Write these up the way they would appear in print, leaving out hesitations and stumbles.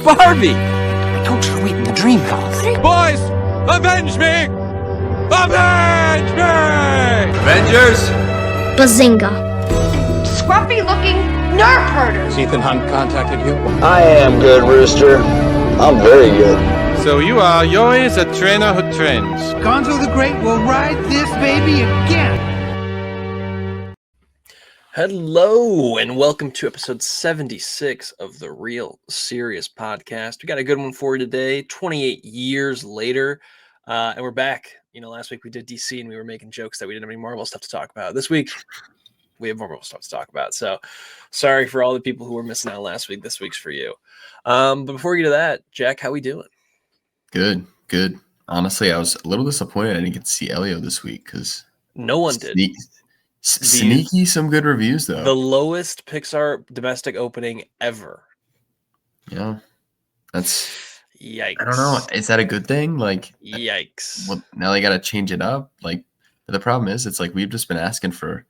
Barbie! I told you to wait in the dream house. Boys, avenge me! Avenge me! Avengers! Bazinga. Scruffy-looking nerve herders. Ethan Hunt contacted you? I am good, Rooster. I'm very good. So you are Joey, the trainer who trains. Gonzo the Great will ride this baby again. Hello, and welcome to episode 76 of the Real Serious Podcast. We got a good one for you today, 28 years later, and we're back. You know, last week we did DC, and we were making jokes that we didn't have any Marvel stuff to talk about. This week, we have Marvel stuff to talk about. So, sorry for all the people who were missing out last week. This week's for you. But before we get to that, Jack, how we doing? Good. Honestly, I was a little disappointed I didn't get to see Elio this week because no one did. Sneaky, some good reviews though. The lowest Pixar domestic opening ever. Yeah, that's yikes. I don't know. Is that a good thing? Like, yikes. Well, now they got to change it up. Like, the problem is, it's like we've just been asking for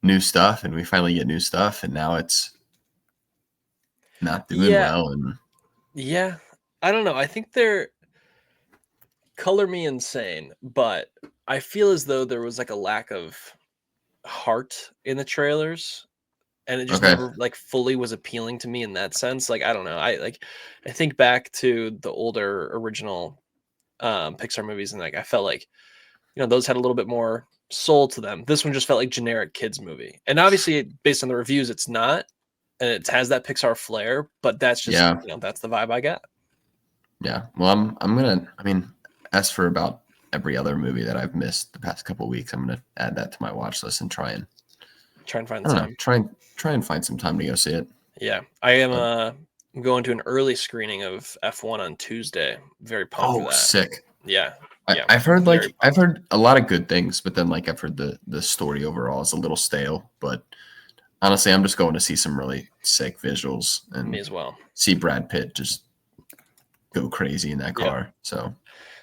new stuff, and we finally get new stuff, and now it's not doing well. And yeah, I don't know. I think they're color me insane, but I feel as though there was like a lack of heart in the trailers, and it just never like fully was appealing to me in that sense. Like, I don't know. I think back to the older original Pixar movies, and like I felt like, you know, those had a little bit more soul to them. This one just felt like generic kids movie, and obviously based on the reviews, it's not, and it has that Pixar flair. But that's just you know, that's the vibe I got. Yeah. Well, I'm gonna. I mean, as for about every other movie that I've missed the past couple of weeks, I'm gonna add that to my watch list and try and find the time. Try and find some time to go see it. Yeah, I am going to an early screening of F1 on Tuesday. Very pumped for that. Sick. Yeah. I've heard I've heard a lot of good things, but then I've heard the story overall is a little stale. But honestly, I'm just going to see some really sick visuals and me as well. See Brad Pitt just go crazy in that car. So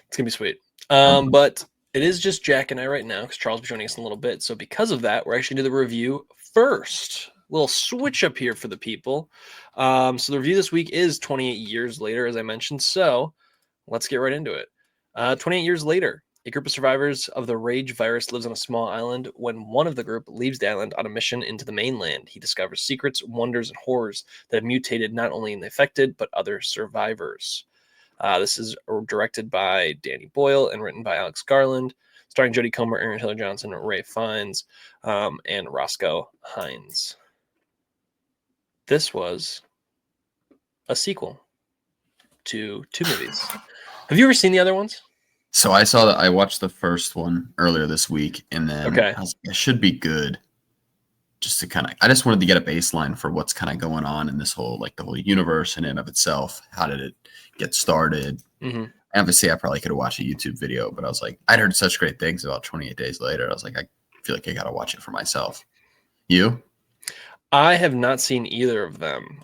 it's gonna be sweet. But it is just Jack and I right now because Charles will be joining us in a little bit. So because of that, we're actually going to do the review first. Little switch up here for the people. So the review this week is 28 years later, as I mentioned. So let's get right into it. 28 years later, a group of survivors of the Rage virus lives on a small island. When one of the group leaves the island on a mission into the mainland, he discovers secrets, wonders, and horrors that have mutated not only in the affected, but other survivors. This is directed by Danny Boyle and written by Alex Garland, starring Jodie Comer, Aaron Taylor Johnson, Ray Fiennes, and Roscoe Hines. This was a sequel to two movies. Have you ever seen the other ones? So I watched the first one earlier this week, and then I was like, it should be good. Just to I just wanted to get a baseline for what's kind of going on in this whole the whole universe in and of itself. How did it get started? Mm-hmm. Obviously, I probably could have watched a YouTube video, but I was like, I'd heard such great things about 28 Days Later. I was like, I feel like I got to watch it for myself. You? I have not seen either of them.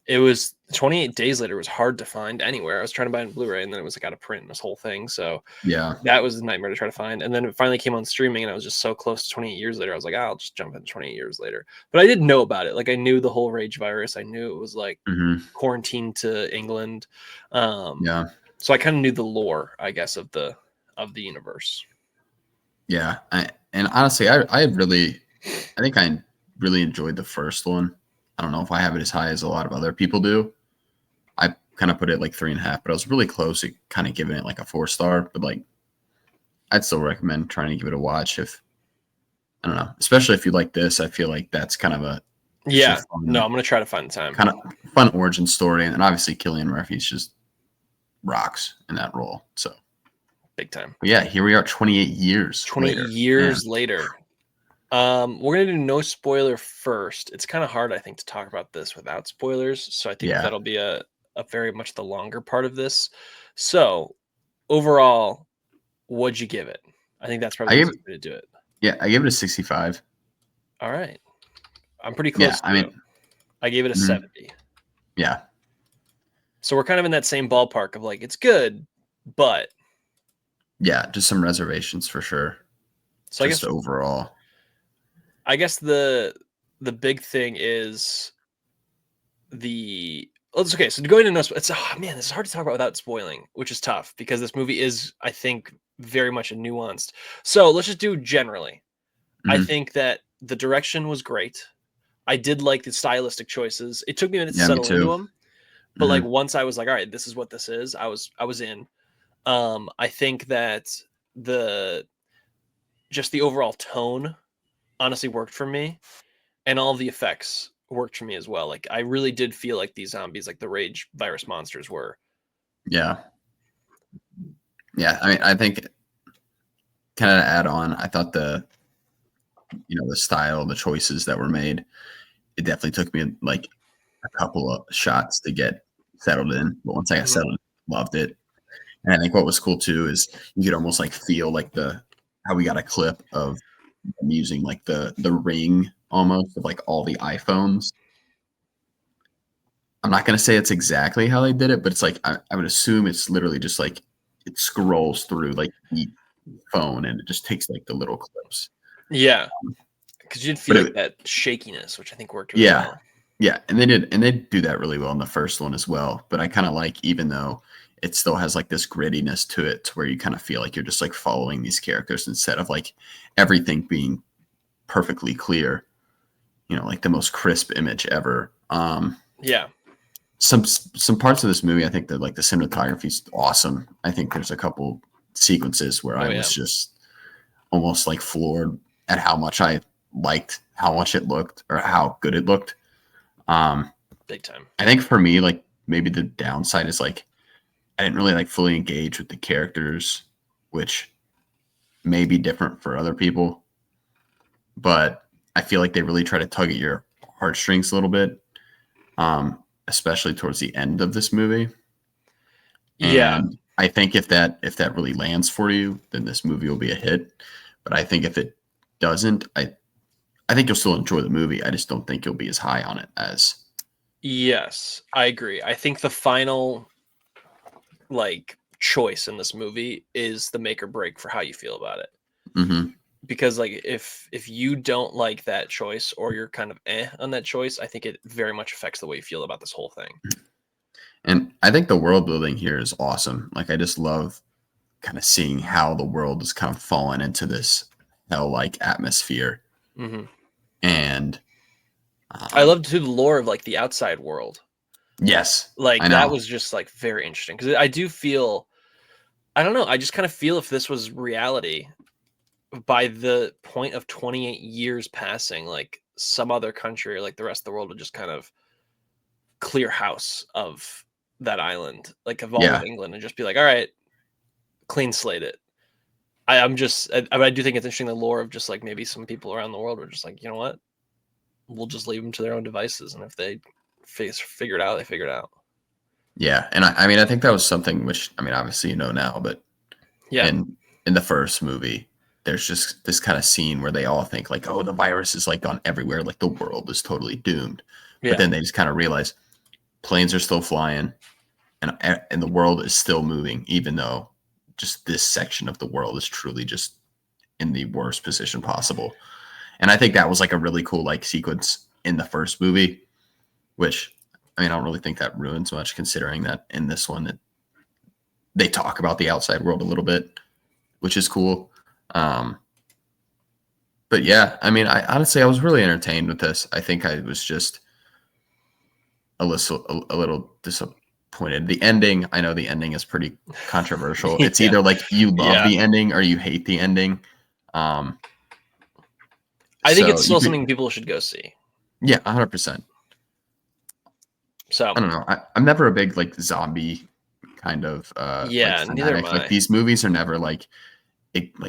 It was 28 Days Later was hard to find anywhere. I was trying to buy it on Blu-ray, and then it was out of print, this whole thing. So yeah, that was a nightmare to try to find. And then it finally came on streaming, and I was just so close to 28 years later. I was like, I'll just jump into 28 years later. But I didn't know about it. I knew the whole Rage virus. I knew it was quarantined to England. So I kind of knew the lore, I guess, of the universe. Yeah, and honestly, I think I really enjoyed the first one. I don't know if I have it as high as a lot of other people do. I kind of put it 3.5, but I was really close to kind of giving it a 4-star. But I'd still recommend trying to give it a watch if, I don't know, especially if you like this. I feel like that's kind of a I'm gonna try to find the time. Kind of fun origin story, and obviously Cillian Murphy's just rocks in that role. So big time. But yeah, here we are, 28 years. 28 years later. We're gonna do no spoiler first. It's kind of hard, I think, to talk about this without spoilers. So I think that'll be a very much the longer part of this. So overall, what'd you give it? I think that's probably the way to do it. Yeah, I gave it a 65. All right. I'm pretty close. I gave it a 70. Yeah. So we're kind of in that same ballpark of it's good, but yeah, just some reservations for sure. So just overall. I guess the big thing is it's okay. So going into it's man, this is hard to talk about without spoiling, which is tough because this movie is, I think, very much a nuanced. So let's just do generally. I think that the direction was great. I did like the stylistic choices. It took me a minute to settle into them, but like once I was like, all right, this is what this is. I was in. I think that the overall tone honestly worked for me, and all the effects worked for me as well. Like I really did feel like these zombies, like the rage virus monsters, were. Yeah. I mean, I think kind of to add on, I thought the style, the choices that were made, it definitely took me like a couple of shots to get settled in. But once I got settled, loved it. And I think what was cool too is you could almost like feel like how we got a clip of them using like the ring almost of like all the iPhones. I'm not going to say it's exactly how they did it, but it's like I would assume it's literally just like it scrolls through like the phone and it just takes like the little clips. Yeah, because you'd feel like that shakiness, which I think worked really well. Yeah, and they do that really well in the first one as well. But I kind of like, even though it still has like this grittiness to it, to where you kind of feel like you're just like following these characters instead of like everything being perfectly clear, like the most crisp image ever. Yeah. Some parts of this movie, I think that like the cinematography is awesome. I think there's a couple sequences where I was just almost like floored at how much I liked how much it looked or how good it looked. Big time. I think for me, like maybe the downside is like I didn't really like fully engage with the characters, which may be different for other people, but I feel like they really try to tug at your heartstrings a little bit, especially towards the end of this movie. And I think if that really lands for you, then this movie will be a hit. But I think if it doesn't, I think you'll still enjoy the movie. I just don't think you'll be as high on it as. Yes, I agree. I think the final like choice in this movie is the make or break for how you feel about it. Mm-hmm. Because like if you don't like that choice or you're kind of on that choice, I think it very much affects the way you feel about this whole thing. And I think the world building here is awesome. Like I just love kind of seeing how the world is kind of fallen into this hell-like atmosphere. Mm-hmm. And I love too the lore of like the outside world. Yes, like that was just like very interesting because I do feel, I don't know, I just kind of feel if this was reality by the point of 28 years passing, like some other country or like the rest of the world would just kind of clear house of that island, like of all of England, and just be like, all right, clean slate it. I do think it's interesting the lore of just like maybe some people around the world were just like, you know what, we'll just leave them to their own devices, and if they figure it out, they figure it out. Yeah, and I mean I think that was something which, I mean, obviously now, but in the first movie, there's just this kind of scene where they all think like, oh, the virus is like gone everywhere, like the world is totally doomed. But then they just kind of realize planes are still flying, and the world is still moving, even though just this section of the world is truly just in the worst position possible. And I think that was like a really cool like sequence in the first movie, which, I mean, I don't really think that ruins much, considering that in this one that they talk about the outside world a little bit, which is cool. But yeah, I mean, I honestly was really entertained with this. I think I was just a little disappointed. The ending, I know the ending is pretty controversial. It's either like you love the ending or you hate the ending. I think it's still something people should go see. Yeah, 100%. So I don't know. I'm never a big like zombie kind of like, neither am I. Like these movies are never like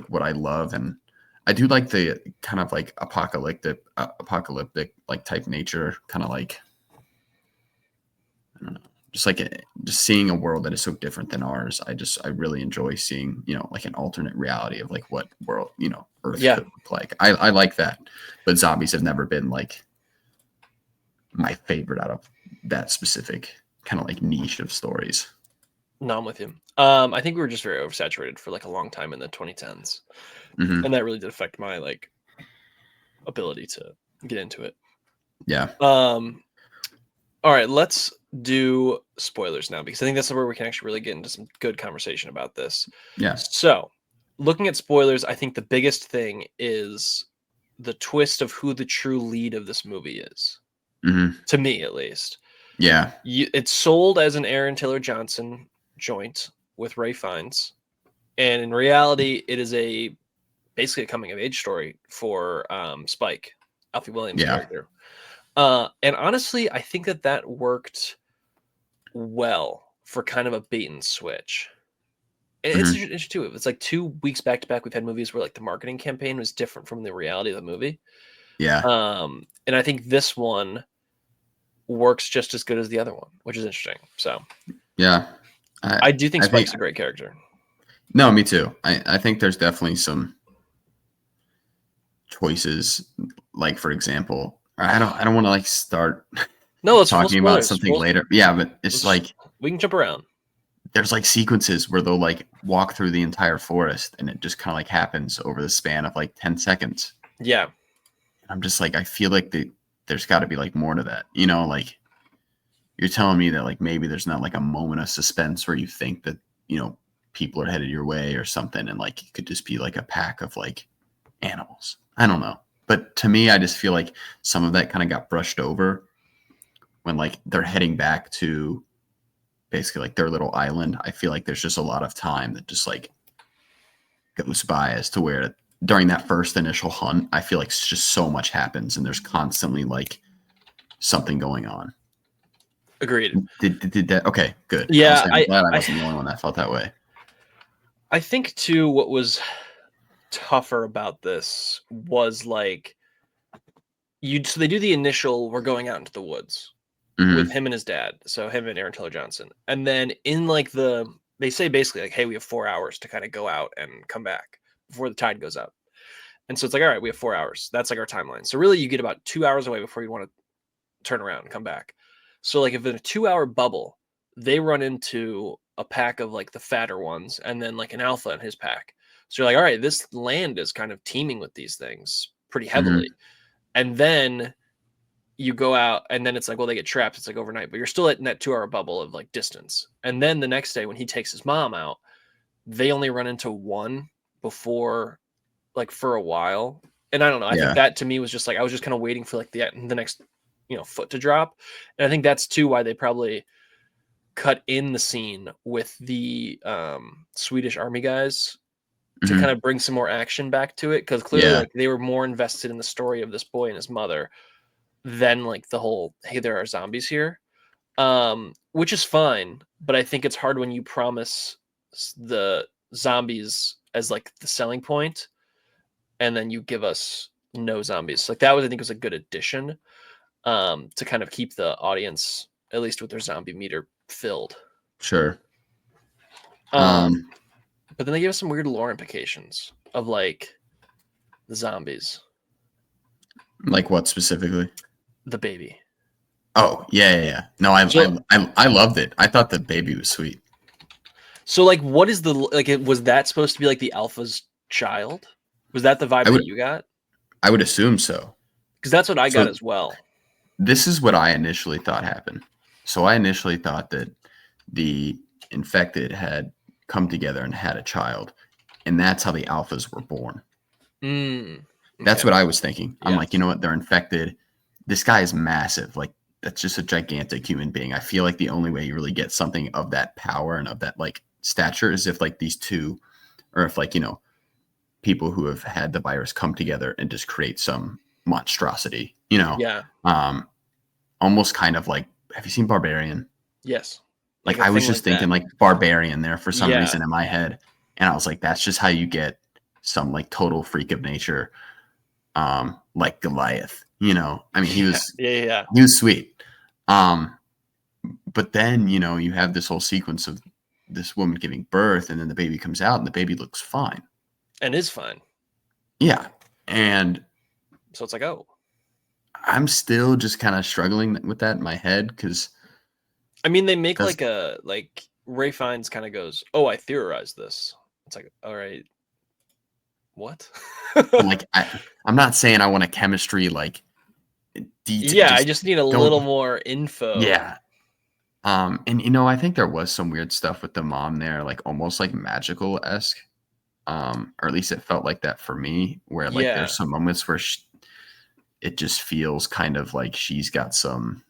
what I love, and I do like the kind of like apocalyptic like type nature, kind of like, I don't know, just seeing a world that is so different than ours. I really enjoy seeing, like an alternate reality of like what world, Earth could look like. I like that, but zombies have never been like my favorite out of that specific kind of like niche of stories. No, I'm with you. I think we were just very oversaturated for like a long time in the 2010s. Mm-hmm. And that really did affect my like ability to get into it. Yeah. All right, let's do spoilers now because I think that's where we can actually really get into some good conversation about this. Yeah. So, looking at spoilers, I think the biggest thing is the twist of who the true lead of this movie is. To me, at least. Yeah. It's sold as an Aaron Taylor Johnson joint with Ralph Fiennes, and in reality, it is basically a coming of age story for Spike, Alfie Williams' character. And honestly, I think that worked well for kind of a bait and switch. It's interesting too. It's like 2 weeks back to back. We've had movies where like the marketing campaign was different from the reality of the movie. Yeah. And I think this one works just as good as the other one, which is interesting. So yeah, I do think Spike's a great character. No, me too. I think there's definitely some choices, like for example, I don't want to like start talking about something later. Yeah, but it's like we can jump around. There's like sequences where they'll like walk through the entire forest and it just kind of like happens over the span of like 10 seconds. Yeah. I'm just like, I feel like there's got to be like more to that, you know, like you're telling me that like maybe there's not like a moment of suspense where you think that, you know, people are headed your way or something. And like, it could just be like a pack of like animals. I don't know. But to me, I just feel like some of that kind of got brushed over when like they're heading back to basically like their little island. I feel like there's just a lot of time that just like goes by as to where during that first initial hunt, I feel like just so much happens and there's constantly like something going on. Agreed. Did that? Okay, good. Yeah. I'm glad I wasn't the only one that felt that way. I think too, what was tougher about this was like so they do the initial, we're going out into the woods with him and his dad. So him and Aaron Taylor Johnson. And then in like they say basically like, hey, we have 4 hours to kind of go out and come back before the tide goes up. And so it's like, all right, we have 4 hours. That's like our timeline. So really you get about 2 hours away before you want to turn around and come back. So like if in a 2 hour bubble, they run into a pack of like the fatter ones and then like an alpha in his pack. So you're like, all right, this land is kind of teeming with these things pretty heavily. And then you go out and then it's like, well, they get trapped. It's like overnight, but you're still in that 2 hour bubble of like distance. And then the next day when he takes his mom out, they only run into one before like for a while. And I don't know. I think that to me was just like, I was just kind of waiting for like the next, you know, foot to drop. And I think that's too why they probably cut in the scene with the Swedish army guys to kind of bring some more action back to it. Cause clearly like, they were more invested in the story of this boy and his mother than like the whole, hey, there are zombies here. Which is fine. But I think it's hard when you promise the zombies as like the selling point and then you give us no zombies. Like that was, I think was a good addition to kind of keep the audience, at least with their zombie meter, filled. Sure. But then they gave us some weird lore implications of like the zombies. Like what specifically? The baby. Oh, yeah. No, I loved it. I thought the baby was sweet. So like what is was that supposed to be like the alpha's child? Was that the vibe that you got? I would assume so. Because that's what I got as well. This is what I initially thought happened. So I initially thought that the infected had come together and had a child, and that's how the alphas were born. Okay. That's what I was thinking. I'm like, you know what? They're infected. This guy is massive. Like, that's just a gigantic human being. I feel like the only way you really get something of that power and of that like stature is if like these two, or if like, you know, people who have had the virus come together and just create some monstrosity, you know? Yeah. Almost kind of like, have you seen Barbarian? Yes. Like I was just thinking like Barbarian there for some reason in my head. And I was like, that's just how you get some like total freak of nature. Like Goliath, you know, I mean, he was, he was sweet. But then, you know, you have this whole sequence of this woman giving birth and then the baby comes out and the baby looks fine. And is fine. Yeah. And so it's like, oh, I'm still just kind of struggling with that in my head. Because I mean, they make like Ralph Fiennes kind of goes, oh, I theorized this. It's like, all right, what? Like, I'm not saying I want a chemistry like detail. Yeah, I just need a little more info. Yeah. And I think there was some weird stuff with the mom there, like almost like magical-esque. Or at least it felt like that for me, where like Yeah. there's some moments where it just feels kind of like she's got some.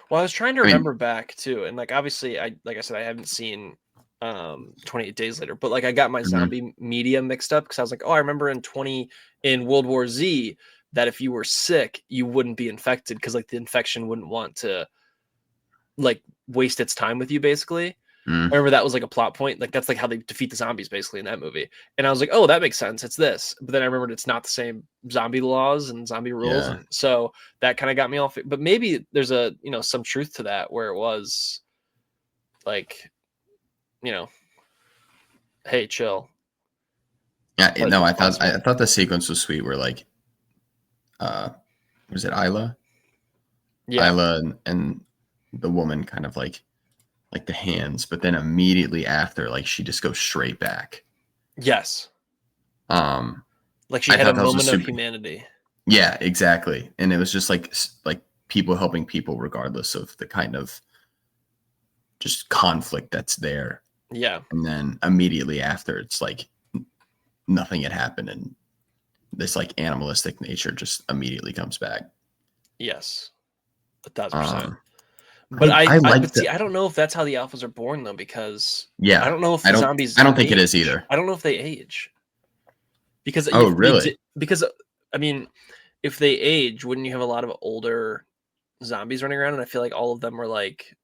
Well, I was trying to remember back too, and like obviously, like I said, I haven't seen 28 Days Later, but like I got my zombie media mixed up because I was like, oh, I remember in World War Z that if you were sick, you wouldn't be infected because like the infection wouldn't want to like waste its time with you, basically. I remember that was like a plot point. Like that's like how they defeat the zombies basically in that movie. And I was like, oh, that makes sense. It's this. But then I remembered it's not the same zombie laws and zombie rules. Yeah. And so that kind of got me off. But maybe there's some truth to that where it was like, hey, chill. Yeah, no, I thought the sequence was sweet where like was it Isla? Yeah. Isla and the woman kind of like the hands, but then immediately after, like she just goes straight back. Yes. Like she I had a thought that was moment of super- humanity. Yeah, exactly. And it was just like people helping people regardless of the kind of just conflict that's there. Yeah. And then immediately after, it's like nothing had happened, and this like animalistic nature just immediately comes back. Yes. 1,000%. But I don't know if that's how the alphas are born though, because yeah, I don't know if the zombies. I don't think it is either. I don't know if they age. Because really? Because I mean, if they age, wouldn't you have a lot of older zombies running around? And I feel like all of them were like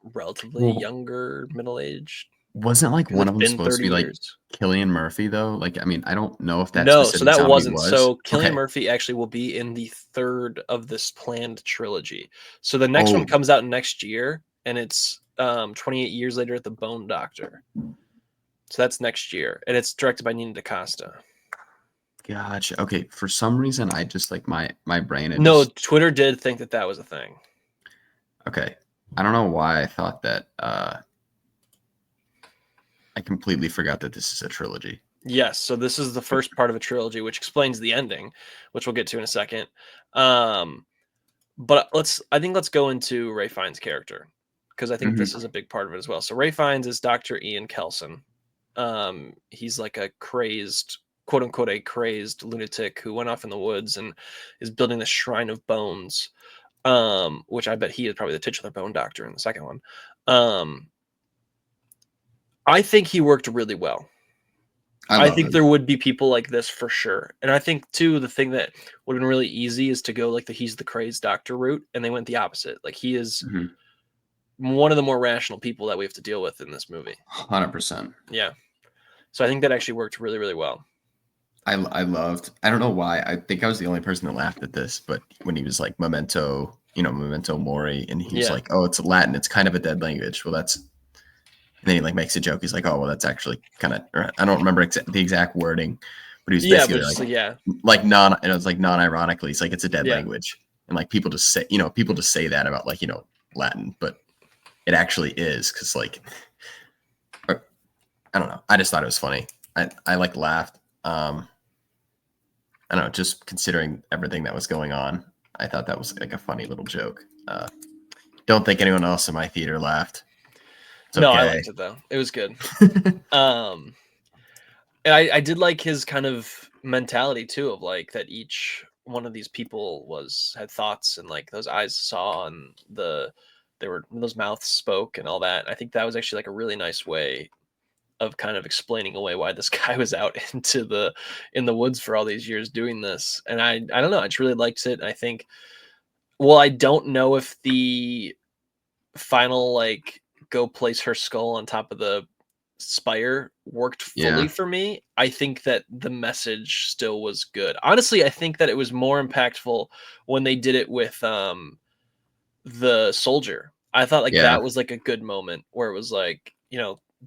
relatively younger, middle aged. Wasn't like one of them supposed to be like Cillian Murphy though? Like, I mean, I don't know if that's so that wasn't. So Cillian Okay. Murphy actually will be in the third of this planned trilogy. So the next one comes out next year, and it's 28 years later at the Bone Doctor. So that's next year, and it's directed by Nina DaCosta. Gotcha. Okay, for some reason, I just like my brain. Twitter did think that was a thing. Okay, I don't know why I thought that. I completely forgot that this is a trilogy. Yes, so this is the first part of a trilogy, which explains the ending, which we'll get to in a second. But let's go into Ray Fiennes' character, because I think this is a big part of it as well. So Ray Fiennes is Dr. Ian Kelson. He's like a crazed, quote unquote, a crazed lunatic who went off in the woods and is building this shrine of bones, which I bet he is probably the titular bone doctor in the second one. I think he worked really well. I think there would be people like this for sure. And I think too, the thing that would have been really easy is to go like he's the crazed doctor route, and they went the opposite. Like he is one of the more rational people that we have to deal with in this movie. 100%. Yeah. So I think that actually worked really, really well. I don't know why. I think I was the only person that laughed at this, but when he was like memento mori, and he's like, oh, it's Latin, it's kind of a dead language. Well, and then he like makes a joke. He's like, "Oh, well, that's actually kind of." I don't remember the exact wording, but he was basically like and it was like non-ironically. He's like, "It's a dead language," and like people just say that about like Latin, but it actually is because like I don't know. I just thought it was funny. I like laughed. I don't know. Just considering everything that was going on, I thought that was like a funny little joke. Don't think anyone else in my theater laughed. No, I liked it though. It was good. And I did like his kind of mentality too, of like that each one of these people had thoughts, and like those eyes saw, and those mouths spoke and all that. I think that was actually like a really nice way of kind of explaining away why this guy was out in the woods for all these years doing this. And I don't know, I just really liked it. I think, well, I don't know if the final like go place her skull on top of the spire worked fully for me. I think that the message still was good. Honestly, I think that it was more impactful when they did it with the soldier. I thought like that was like a good moment where it was like,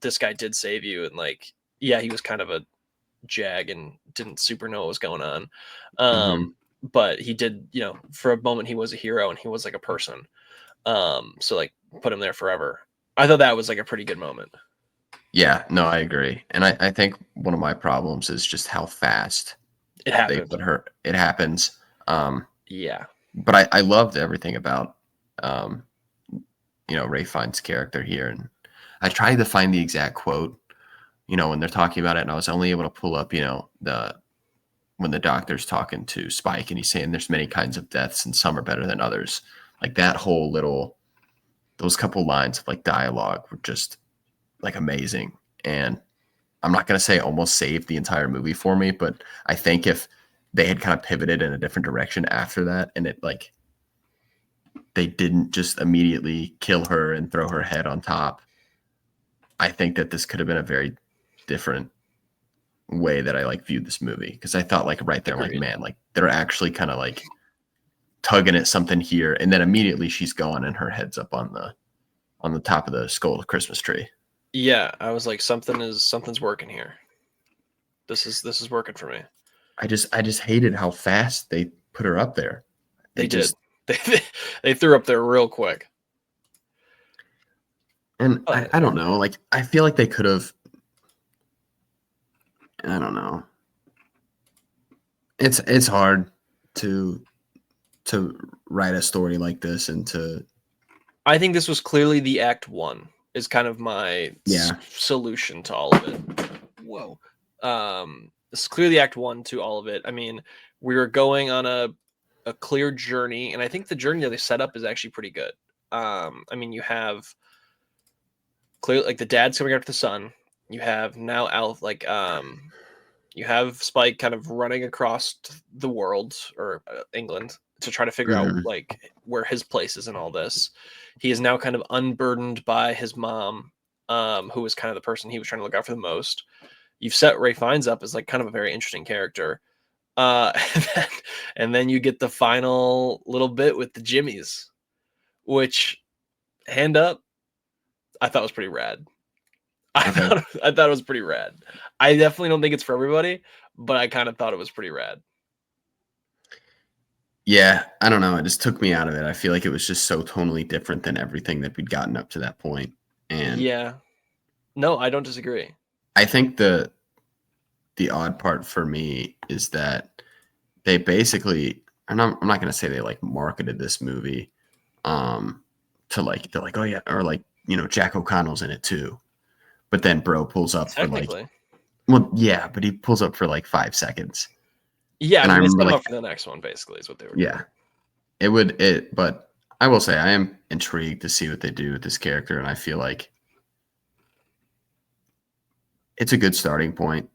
this guy did save you, and like, yeah, he was kind of a jag and didn't super know what was going on. But he did, for a moment he was a hero, and he was like a person. So like put him there forever. I thought that was like a pretty good moment. Yeah, no, I agree. And I think one of my problems is just how fast it happened. They put her. It happens. Yeah. But I loved everything about Ralph Fiennes' character here. And I tried to find the exact quote, when they're talking about it, and I was only able to pull up, when the doctor's talking to Spike and he's saying there's many kinds of deaths and some are better than others. Like that those couple lines of like dialogue were just like amazing. And I'm not going to say almost saved the entire movie for me, but I think if they had kind of pivoted in a different direction after that, and it like, they didn't just immediately kill her and throw her head on top, I think that this could have been a very different way that I like viewed this movie. Cause I thought like right there, like, man, like they're actually kind of like tugging at something here. And then immediately she's gone and her head's up on the top of the skull Christmas tree. Yeah. I was like, something's working here. This is working for me. I just hated how fast they put her up there. They did. They threw up there real quick. And I don't know. Like, I feel like they could have, I don't know. It's hard to write a story like this and to. I think this was clearly the act one is kind of my solution to all of it. Whoa. This is clearly act one to all of it. I mean, we were going on a clear journey, and I think the journey that they set up is actually pretty good. I mean, you have clearly like the dad's coming after the son. You have now Alf, like you have Spike kind of running across the world or England to try to figure out like where his place is in all this. He is now kind of unburdened by his mom, who was kind of the person he was trying to look out for the most. You've set Ralph Fiennes up as like kind of a very interesting character. And then you get the final little bit with the Jimmies, which, hand up, I thought was pretty rad. I thought it was pretty rad. I definitely don't think it's for everybody, but I kind of thought it was pretty rad. Yeah, I don't know. It just took me out of it. I feel like it was just so tonally different than everything that we'd gotten up to that point. And yeah, no, I don't disagree. I think the odd part for me is that they basically, and I'm not going to say they like marketed this movie to like, they're like, oh yeah, or like, Jack O'Connell's in it too. But then bro pulls up for like, well, yeah, but he pulls up for like 5 seconds. Yeah, and I mean, remember like, like, up for the next one basically is what they were doing. But I will say I am intrigued to see what they do with this character, and I feel like it's a good starting point.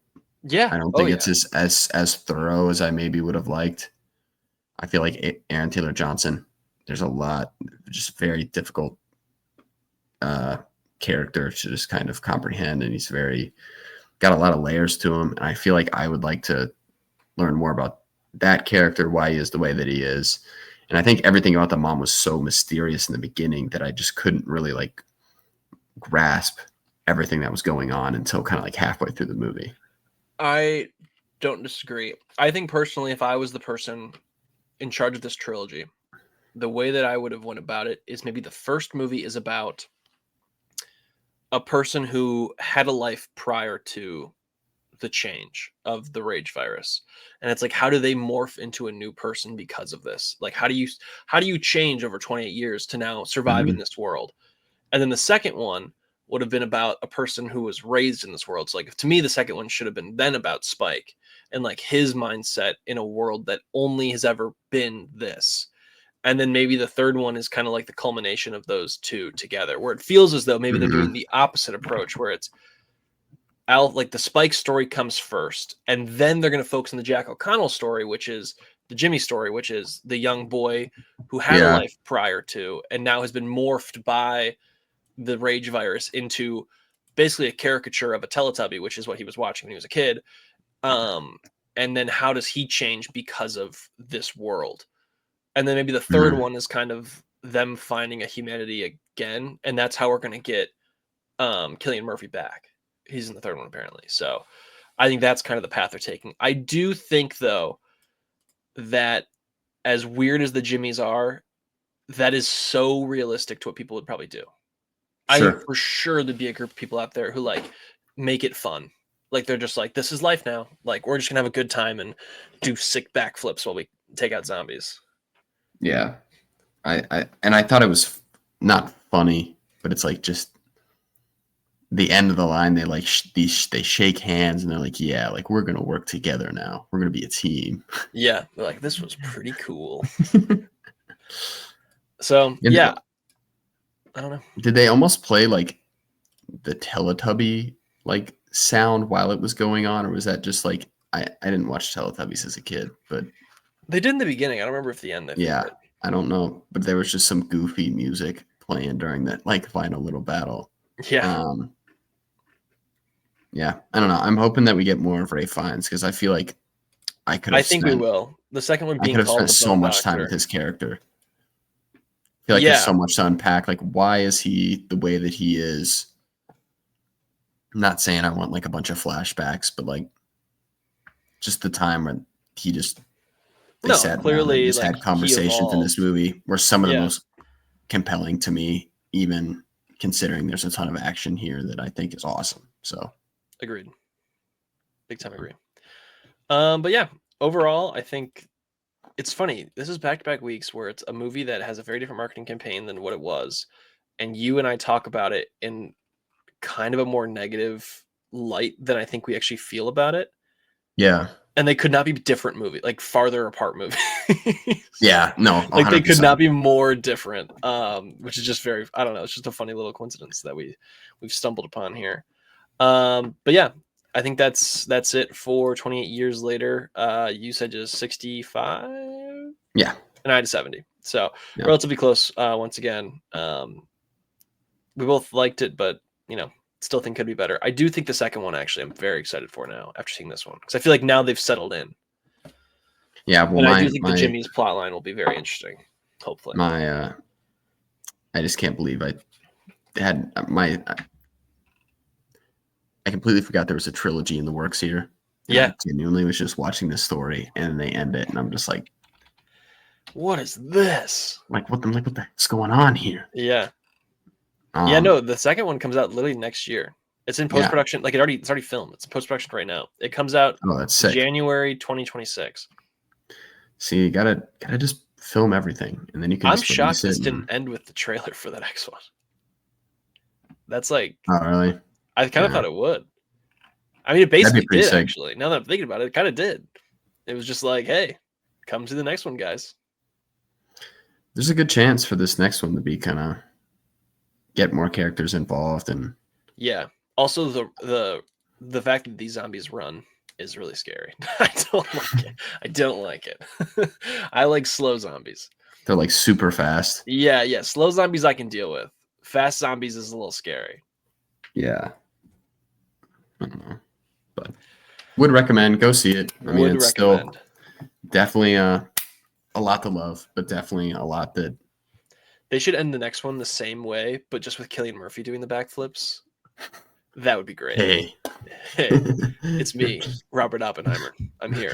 Yeah, I don't think it's as thorough as I maybe would have liked. I feel like Aaron Taylor Johnson, there's a lot, just very difficult character to just kind of comprehend, and he's got a lot of layers to him. And I feel like I would like to learn more about that character, why he is the way that he is. And I think everything about the mom was so mysterious in the beginning that I just couldn't really like grasp everything that was going on until kind of like halfway through the movie. I don't disagree. I think personally, if I was the person in charge of this trilogy, the way that I would have went about it is maybe the first movie is about a person who had a life prior to the change of the rage virus. And it's like, how do they morph into a new person because of this? Like, how do you change over 28 years to now survive in this world? And then the second one would have been about a person who was raised in this world. So like, to me, the second one should have been then about Spike and like his mindset in a world that only has ever been this. And then maybe the third one is kind of like the culmination of those two together, where it feels as though maybe they're doing the opposite approach, where it's like the Spike story comes first, and then they're going to focus on the Jack O'Connell story, which is the Jimmy story, which is the young boy who had a life prior to, and now has been morphed by the rage virus into basically a caricature of a Teletubby, which is what he was watching when he was a kid. And then how does he change because of this world? And then maybe the third one is kind of them finding a humanity again. And that's how we're going to get Cillian Murphy back. He's in the third one, apparently. So I think that's kind of the path they're taking. I do think, though, that as weird as the Jimmies are, that is so realistic to what people would probably do. I think for sure there'd be a group of people out there who like make it fun. Like they're just like, this is life now. Like we're just gonna have a good time and do sick backflips while we take out zombies. Yeah. I thought it was not funny, but it's like just the end of the line. They like they shake hands and they're like, yeah, like we're gonna work together now. We're gonna be a team. Yeah, they're like, this was pretty cool. So yeah, I don't know. Did they almost play like the Teletubby like sound while it was going on, or was that just like I didn't watch Teletubbies as a kid, but they did in the beginning. I don't remember if the end. I don't know, but there was just some goofy music playing during that like final little battle. Yeah. Yeah, I don't know. I'm hoping that we get more of Ralph Fiennes because I feel like I think we will. The second one being I could have called spent so much time with his character. I feel like there's so much to unpack. Like, why is he the way that he is? I'm not saying I want like a bunch of flashbacks, but like just the time when he just sat clearly down and just had conversations in this movie were some of the most compelling to me, even considering there's a ton of action here that I think is awesome. So agreed. Big time agree. But yeah, overall, I think it's funny. This is back-to-back weeks where it's a movie that has a very different marketing campaign than what it was. And you and I talk about it in kind of a more negative light than I think we actually feel about it. Yeah. And they could not be different movies, like farther apart movies. Yeah, no. 100%. Like they could not be more different. Which is just very, I don't know, it's just a funny little coincidence that we've stumbled upon here. But yeah, I think that's it for 28 years later. You said just 65? Yeah. And I had 70. So relatively close once again. We both liked it, but still think could be better. I do think the second one actually I'm very excited for now after seeing this one because I feel like now they've settled in. Yeah, well, I do think the Jimmy's plot line will be very interesting. Hopefully, I just can't believe I completely forgot there was a trilogy in the works here. Yeah, I genuinely was just watching this story and they end it, and I'm just like, "What is this? Like what the heck's going on here?" Yeah. No, the second one comes out literally next year. It's in post-production. Like it's already filmed. It's in post-production right now. It comes out that's sick. January 2026. See, you gotta just film everything, and then you can. I'm shocked this didn't end with the trailer for the next one. That's like. Oh really? I kind of thought it would. I mean, it basically did actually. Now that I'm thinking about it, it kind of did. It was just like, hey, come to the next one, guys. There's a good chance for this next one to be kind of get more characters involved and also the fact that these zombies run is really scary. I don't like it. I like slow zombies. They're like super fast. Yeah, slow zombies I can deal with. Fast zombies is a little scary. I don't know, but would recommend go see it. I mean, it's still definitely a lot to love, but definitely a lot that. They should end the next one the same way, but just with Cillian Murphy doing the backflips. That would be great. Hey, it's me, Robert Oppenheimer. I'm here.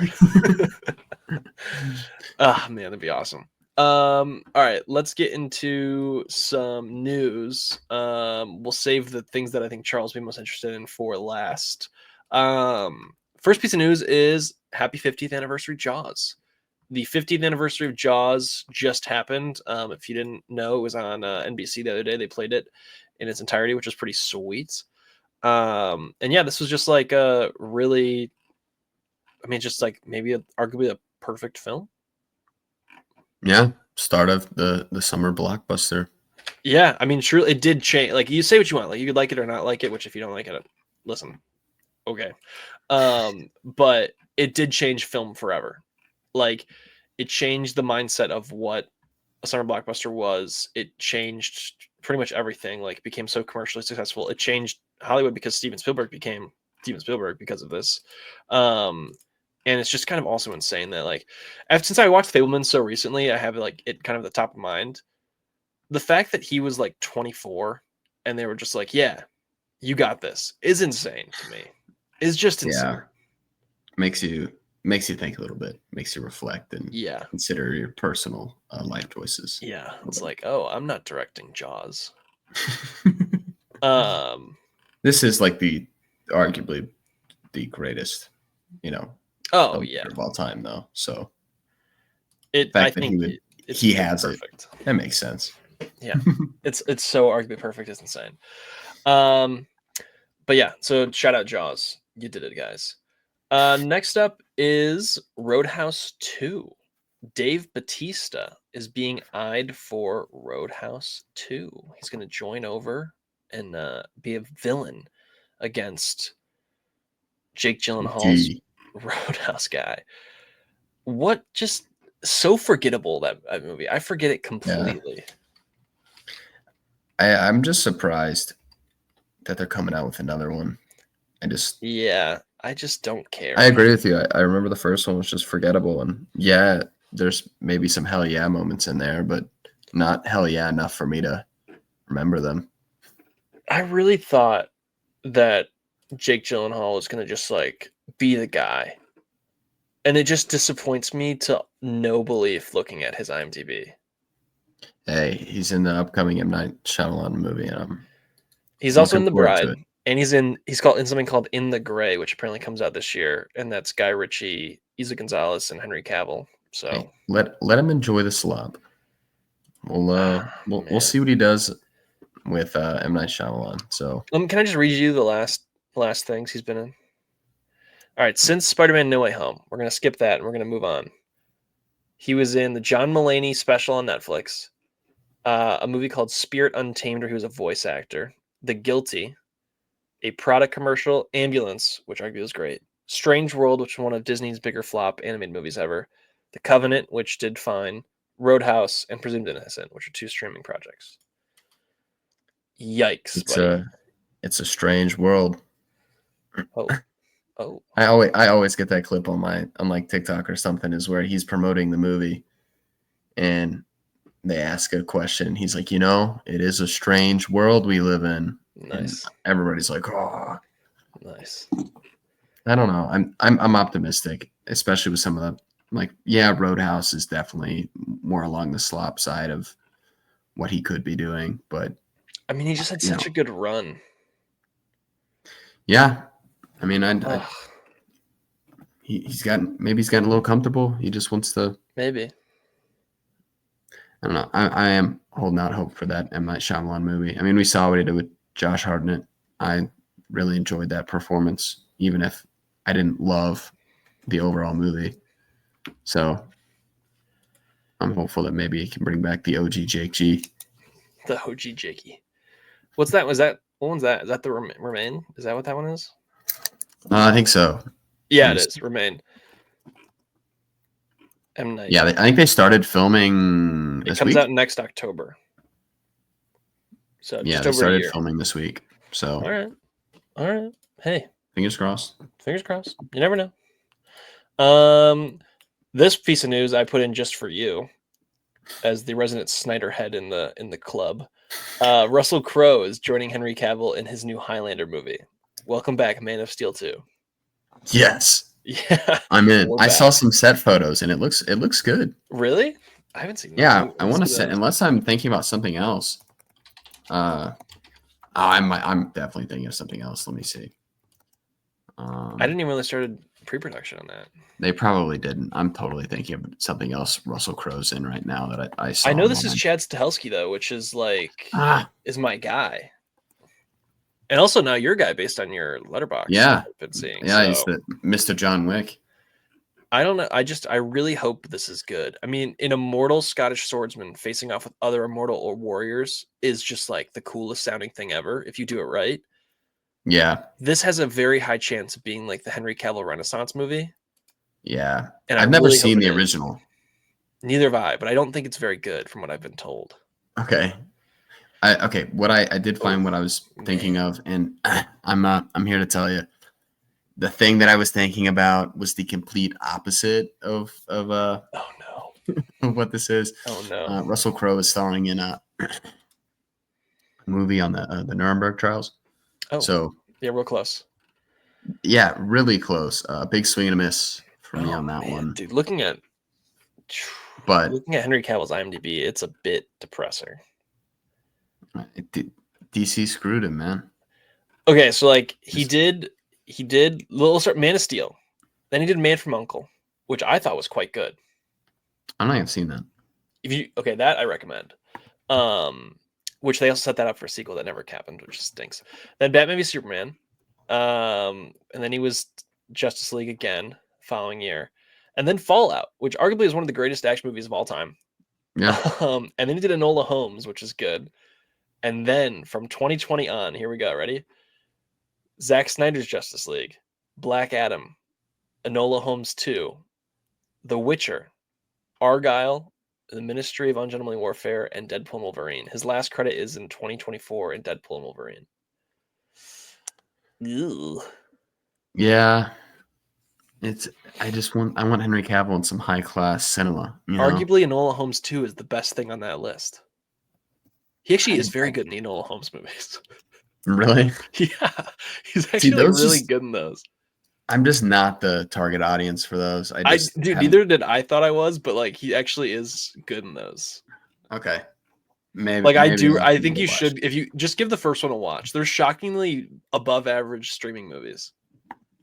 Man, that'd be awesome. All right, let's get into some news. We'll save the things that I think Charles will be most interested in for last. First piece of news is happy 50th anniversary Jaws. The 50th anniversary of Jaws just happened. If you didn't know, it was on NBC the other day. They played it in its entirety, which was pretty sweet. And yeah, this was just like a really, just like maybe arguably a perfect film. Yeah, start of the summer blockbuster. Yeah, truly, it did change. Like, you say what you want. Like, you could like it or not like it, which if you don't like it, listen, okay. But it did change film forever. Like, it changed the mindset of what a summer blockbuster was. It changed pretty much everything. Like, it became so commercially successful. It changed Hollywood because Steven Spielberg became Steven Spielberg because of this. And it's just kind of also insane that, like, since I watched Fabelman so recently, I have like it kind of at the top of mind. The fact that he was like 24 and they were just like, yeah, you got this is insane to me. It's just insane. Yeah. Makes you think a little bit, makes you reflect and consider your personal life choices. Yeah. It's like, oh, I'm not directing Jaws. This is like arguably the greatest, of all time though. So I think he has perfect. That makes sense. Yeah, it's so arguably perfect. It's insane. But yeah, so shout out Jaws. You did it, guys. Next up is Roadhouse 2. Dave Bautista is being eyed for Roadhouse 2. He's going to join over and be a villain against Jake Gyllenhaal's Roadhouse guy. What just so forgettable that movie. I forget it completely. Yeah. I'm just surprised that they're coming out with another one. I just don't care. I agree with you. I remember the first one was just forgettable, and yeah, there's maybe some hell yeah moments in there, but not hell yeah enough for me to remember them. I really thought that Jake Gyllenhaal was gonna just like be the guy, and it just disappoints me to no belief looking at his IMDb. Hey, he's in the upcoming M. Night Shyamalan movie. He's also in The Bride, and he's in something called In the Gray, which apparently comes out this year, and that's Guy Ritchie, Isa Gonzalez, and Henry Cavill. So hey, let him enjoy the slop. We'll see what he does with M. Night Shyamalan. So can I just read you the last things he's been in? All right, since Spider-Man No Way Home, we're gonna skip that and we're gonna move on. He was in the John Mulaney special on Netflix, a movie called Spirit Untamed, where he was a voice actor. The Guilty, a product commercial, Ambulance, which arguably was great, Strange World, which was one of Disney's bigger flop animated movies ever, The Covenant, which did fine, Roadhouse, and Presumed Innocent, which are 2 streaming projects. Yikes! It's a strange world. Oh. I always get that clip on like TikTok or something, is where he's promoting the movie, and they ask a question. He's like, it is a strange world we live in. Nice. And everybody's like, oh, nice. I don't know. I'm optimistic, especially with some of the Roadhouse is definitely more along the slop side of what he could be doing, but I mean, he just had such a good run. Yeah, I mean, he's gotten a little comfortable. He just wants to maybe. I don't know. I am holding out hope for that M. Night Shyamalan movie. I mean, we saw what he did with Josh Hartnett. I really enjoyed that performance, even if I didn't love the overall movie. So I'm hopeful that maybe he can bring back the OG Jake G. The OG Jakey. What's that? What one's that? Is that the Remain? Is that what that one is? I think so. Yeah, it is. Remain. M. Night. Yeah, I think they started filming this week. It comes out next October. So yeah, they started filming this week. So all right. Hey, fingers crossed. Fingers crossed. You never know. This piece of news I put in just for you, as the resident Snyder head in the club. Russell Crowe is joining Henry Cavill in his new Highlander movie. Welcome back, Man of Steel 2. Yes. Yeah, I'm in. I saw some set photos and it looks good. Really? I haven't seen that. Yeah, I want to say, unless I'm thinking about something else. I'm definitely thinking of something else. Let me see. I didn't even really started pre-production on that. They probably didn't. I'm totally thinking of something else Russell Crowe's in right now that I saw. I know this is Chad Stahelski though, which is is my guy. And also now your guy based on your Letterboxd. Yeah. I've been seeing. Yeah, he's the Mr. John Wick. I don't know. I really hope this is good. I mean, an immortal Scottish swordsman facing off with other immortal or warriors is just like the coolest sounding thing ever if you do it right. Yeah. This has a very high chance of being like the Henry Cavill Renaissance movie. Yeah. And I've never seen the original. Neither have I, but I don't think it's very good from what I've been told. Okay. What I did find what I was thinking of, and I'm here to tell you, the thing that I was thinking about was the complete opposite of oh no of what this is. Oh no. Russell Crowe is starring in a movie on the Nuremberg trials. Oh, so yeah, real close. Yeah, really close. Big swing and a miss for me on that one, dude. Looking at Henry Cavill's IMDb, it's a bit depressing. DC screwed him, man. Okay, so like he did little start Man of Steel, then he did Man from U.N.C.L.E., which I thought was quite good. I'm not even seen that. That I recommend. which they also set that up for a sequel that never happened, which stinks. Then Batman v Superman, and then he was Justice League again following year, and then Fallout, which arguably is one of the greatest action movies of all time. Yeah. And then he did Enola Holmes, which is good. And then from 2020 on, here we go. Ready? Zack Snyder's Justice League, Black Adam, Enola Holmes 2, The Witcher, Argyle, The Ministry of Ungentlemanly Warfare, and Deadpool and Wolverine. His last credit is in 2024 in Deadpool and Wolverine. Ew. Yeah. I want Henry Cavill in some high class cinema. You know? Arguably, Enola Holmes 2 is the best thing on that list. He actually is very good in the Enola Holmes movies. Really? Yeah. He's actually really good in those. I'm just not the target audience for those. Neither did I thought I was, but like he actually is good in those. Okay. Maybe I think you should, if you just give the first one a watch. They're shockingly above average streaming movies.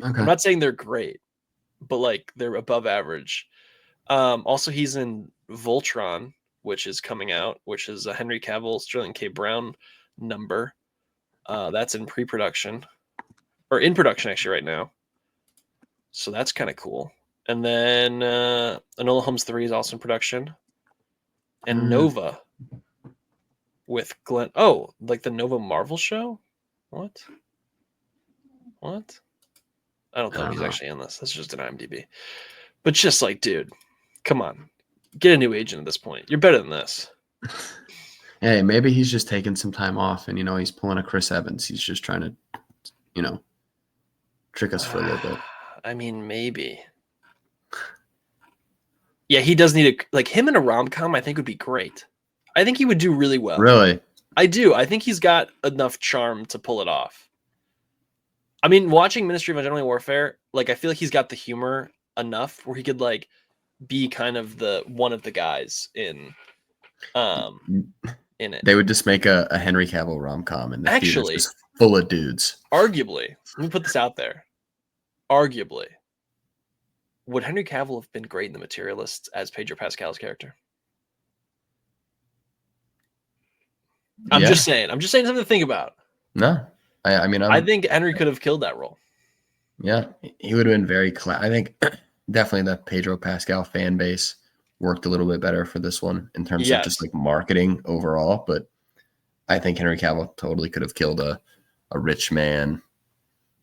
Okay. I'm not saying they're great, but like they're above average. Also, he's in Voltron, which is coming out, which is a Henry Cavill, Sterling K. Brown number. That's in pre-production, or in production actually right now. So that's kind of cool. And then Enola Holmes 3 is also in production. And Nova with Glenn. Oh, like the Nova Marvel show? What? I don't think he's actually in this. That's just an IMDb. But just like, dude, come on. Get a new agent at this point. You're better than this. Hey, maybe he's just taking some time off and, he's pulling a Chris Evans. He's just trying to, trick us for a little bit. I mean, maybe. Yeah, he does need him in a rom-com, I think would be great. I think he would do really well. Really? I do. I think he's got enough charm to pull it off. I mean, watching Ministry of Ungentlemanly Warfare, I feel like he's got the humor enough where he could be kind of one of the guys in it. They would just make a Henry Cavill rom-com and the actually just full of dudes. Arguably, let me put this out there. Arguably, would Henry Cavill have been great in The Materialists as Pedro Pascal's character? I'm just saying something to think about. No, I think Henry could have killed that role. Yeah, he would have been very I think definitely the Pedro Pascal fan base worked a little bit better for this one in terms of just marketing overall. But I think Henry Cavill totally could have killed a rich man,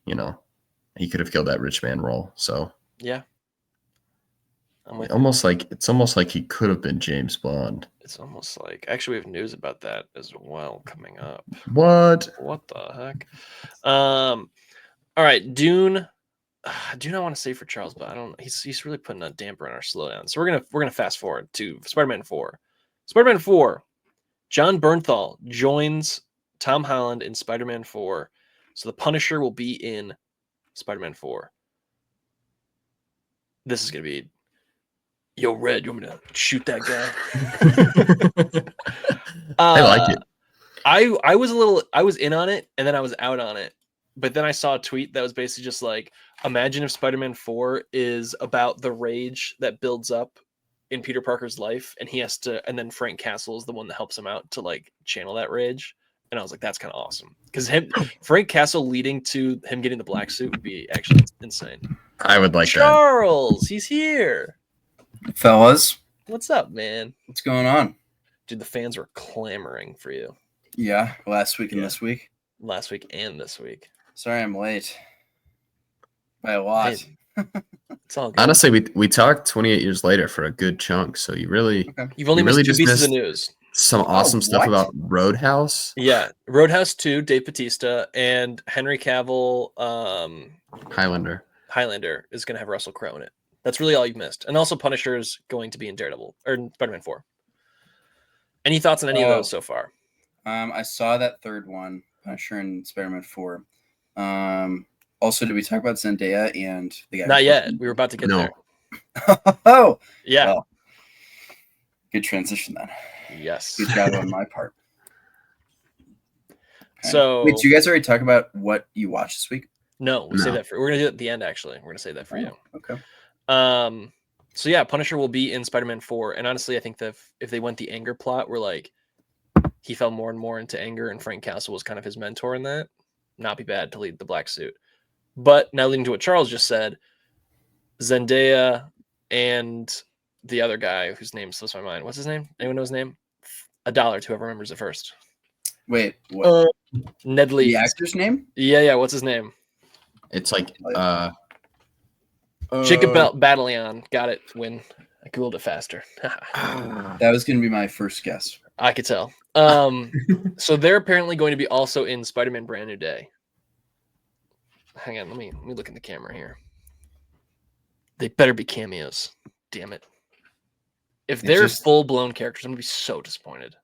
he could have killed that rich man role. So yeah, it's almost like he could have been James Bond. It's almost like actually we have news about that as well coming up. What the heck? All right, Dune. Dune, I want to say for Charles, but I don't. He's really putting a damper on our slowdown. So we're gonna fast forward to Spider-Man 4. Spider-Man 4. John Bernthal joins Tom Holland in Spider-Man 4. So the Punisher will be in Spider-Man 4. This is gonna be, yo, Red, you want me to shoot that guy? I like it. I was in on it and then I was out on it. But then I saw a tweet that was basically just imagine if Spider-Man 4 is about the rage that builds up in Peter Parker's life and and then Frank Castle is the one that helps him out to channel that rage. And I was like, that's kind of awesome. Because Frank Castle leading to him getting the black suit would be actually insane. I would like Charles, he's here. Fellas. What's up, man? What's going on? Dude, the fans were clamoring for you. Yeah, last week and this week. Last week and this week. Sorry I'm late. By a lot. Hey, it's all good. Honestly, we talked 28 years later for a good chunk, so you've only missed two pieces of news. Some awesome stuff about Roadhouse. Yeah, Roadhouse 2, Dave Bautista, and Henry Cavill Highlander is going to have Russell Crowe in it. That's really all you've missed. And also Punisher is going to be in Daredevil, or in Spider-Man 4. Any thoughts on any of those so far? I saw that third one, Punisher and Spider-Man 4. Also, did we talk about Zendaya and the guy? Not yet. We were about to get there. Oh, yeah. Well, good transition then. Yes. Good job on my part. Okay. So, wait, did you guys already talk about what you watched this week? No, we'll save that for. We're gonna do it at the end. Actually, we're gonna save that for you. Okay. So yeah, Punisher will be in Spider-Man 4, and honestly, I think that if they went the anger plot, where he fell more and more into anger, and Frank Castle was kind of his mentor in that. Not be bad to lead the black suit. But now leading to what Charles just said, Zendaya and the other guy whose name slips my mind. What's his name? Anyone know his name? $1 to whoever remembers it first. Wait, what? Ned Leeds. The actor's name? Yeah. What's his name? It's like Jacob Batalon. Got it. When I googled it faster. That was going to be my first guess. I could tell. So they're apparently going to be also in Spider-Man Brand New Day. Hang on, let me look in the camera here. They better be cameos. Damn it. If they're full-blown characters, I'm going to be so disappointed.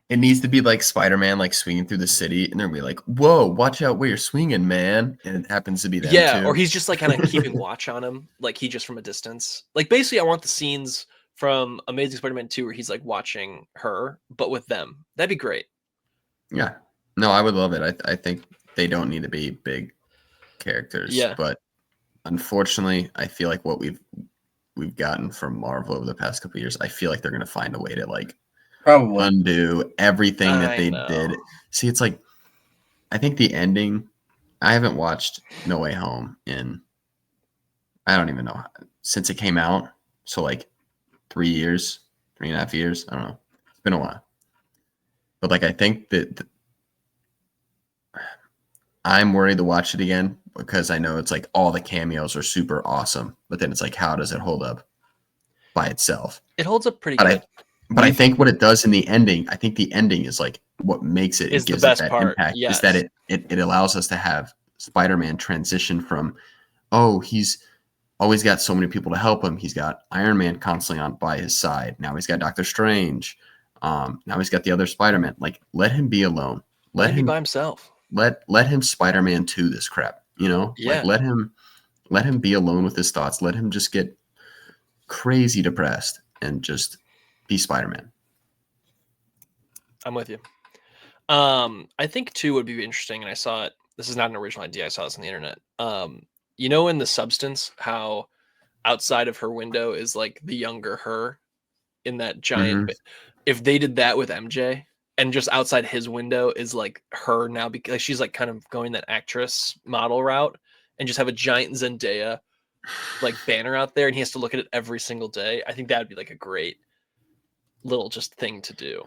It needs to be like Spider-Man, like swinging through the city, and they're gonna be like, "Whoa, watch out where you're swinging, man!" And it happens to be them too. Or he's just like kind of keeping watch on him, like he just from a distance. Like basically, I want the scenes from Amazing Spider-Man 2 where he's like watching her, but with them. That'd be great. Yeah, no, I would love it. I think they don't need to be big characters. Yeah, but unfortunately, I feel like what we've gotten from Marvel over the past couple of years, I feel like they're gonna find a way to like. Probably undo everything that they did. See, it's like I think the ending. I haven't watched No Way Home in I don't even know since it came out. So like 3.5 years. I don't know. It's been a while. But like I think that I'm worried to watch it again because I know it's like all the cameos are super awesome, but then it's like how does it hold up by itself? It holds up pretty good. But I think what it does in the ending, I think the ending is like what makes it, is it gives the best it that part. impact. Yes. Is that it allows us to have Spider-Man transition from, oh, he's always got so many people to help him. He's got Iron Man constantly on by his side. Now he's got Doctor Strange. Now he's got the other Spider-Man. Like, let him be alone. Let him be by himself. Let him Spider-Man 2 this crap. You know, yeah. Like, let him be alone with his thoughts. Let him just get crazy depressed and just be Spider-Man. I'm with you. I think 2 would be interesting, and I saw it. This is not an original idea. I saw this on the internet. You know, in The Substance, how outside of her window is like the younger her in that giant. If they did that with MJ, and just outside his window is like her now, because she's like kind of going that actress model route, and just have a giant Zendaya like banner out there, and he has to look at it every single day. I think that would be like a great little just thing to do.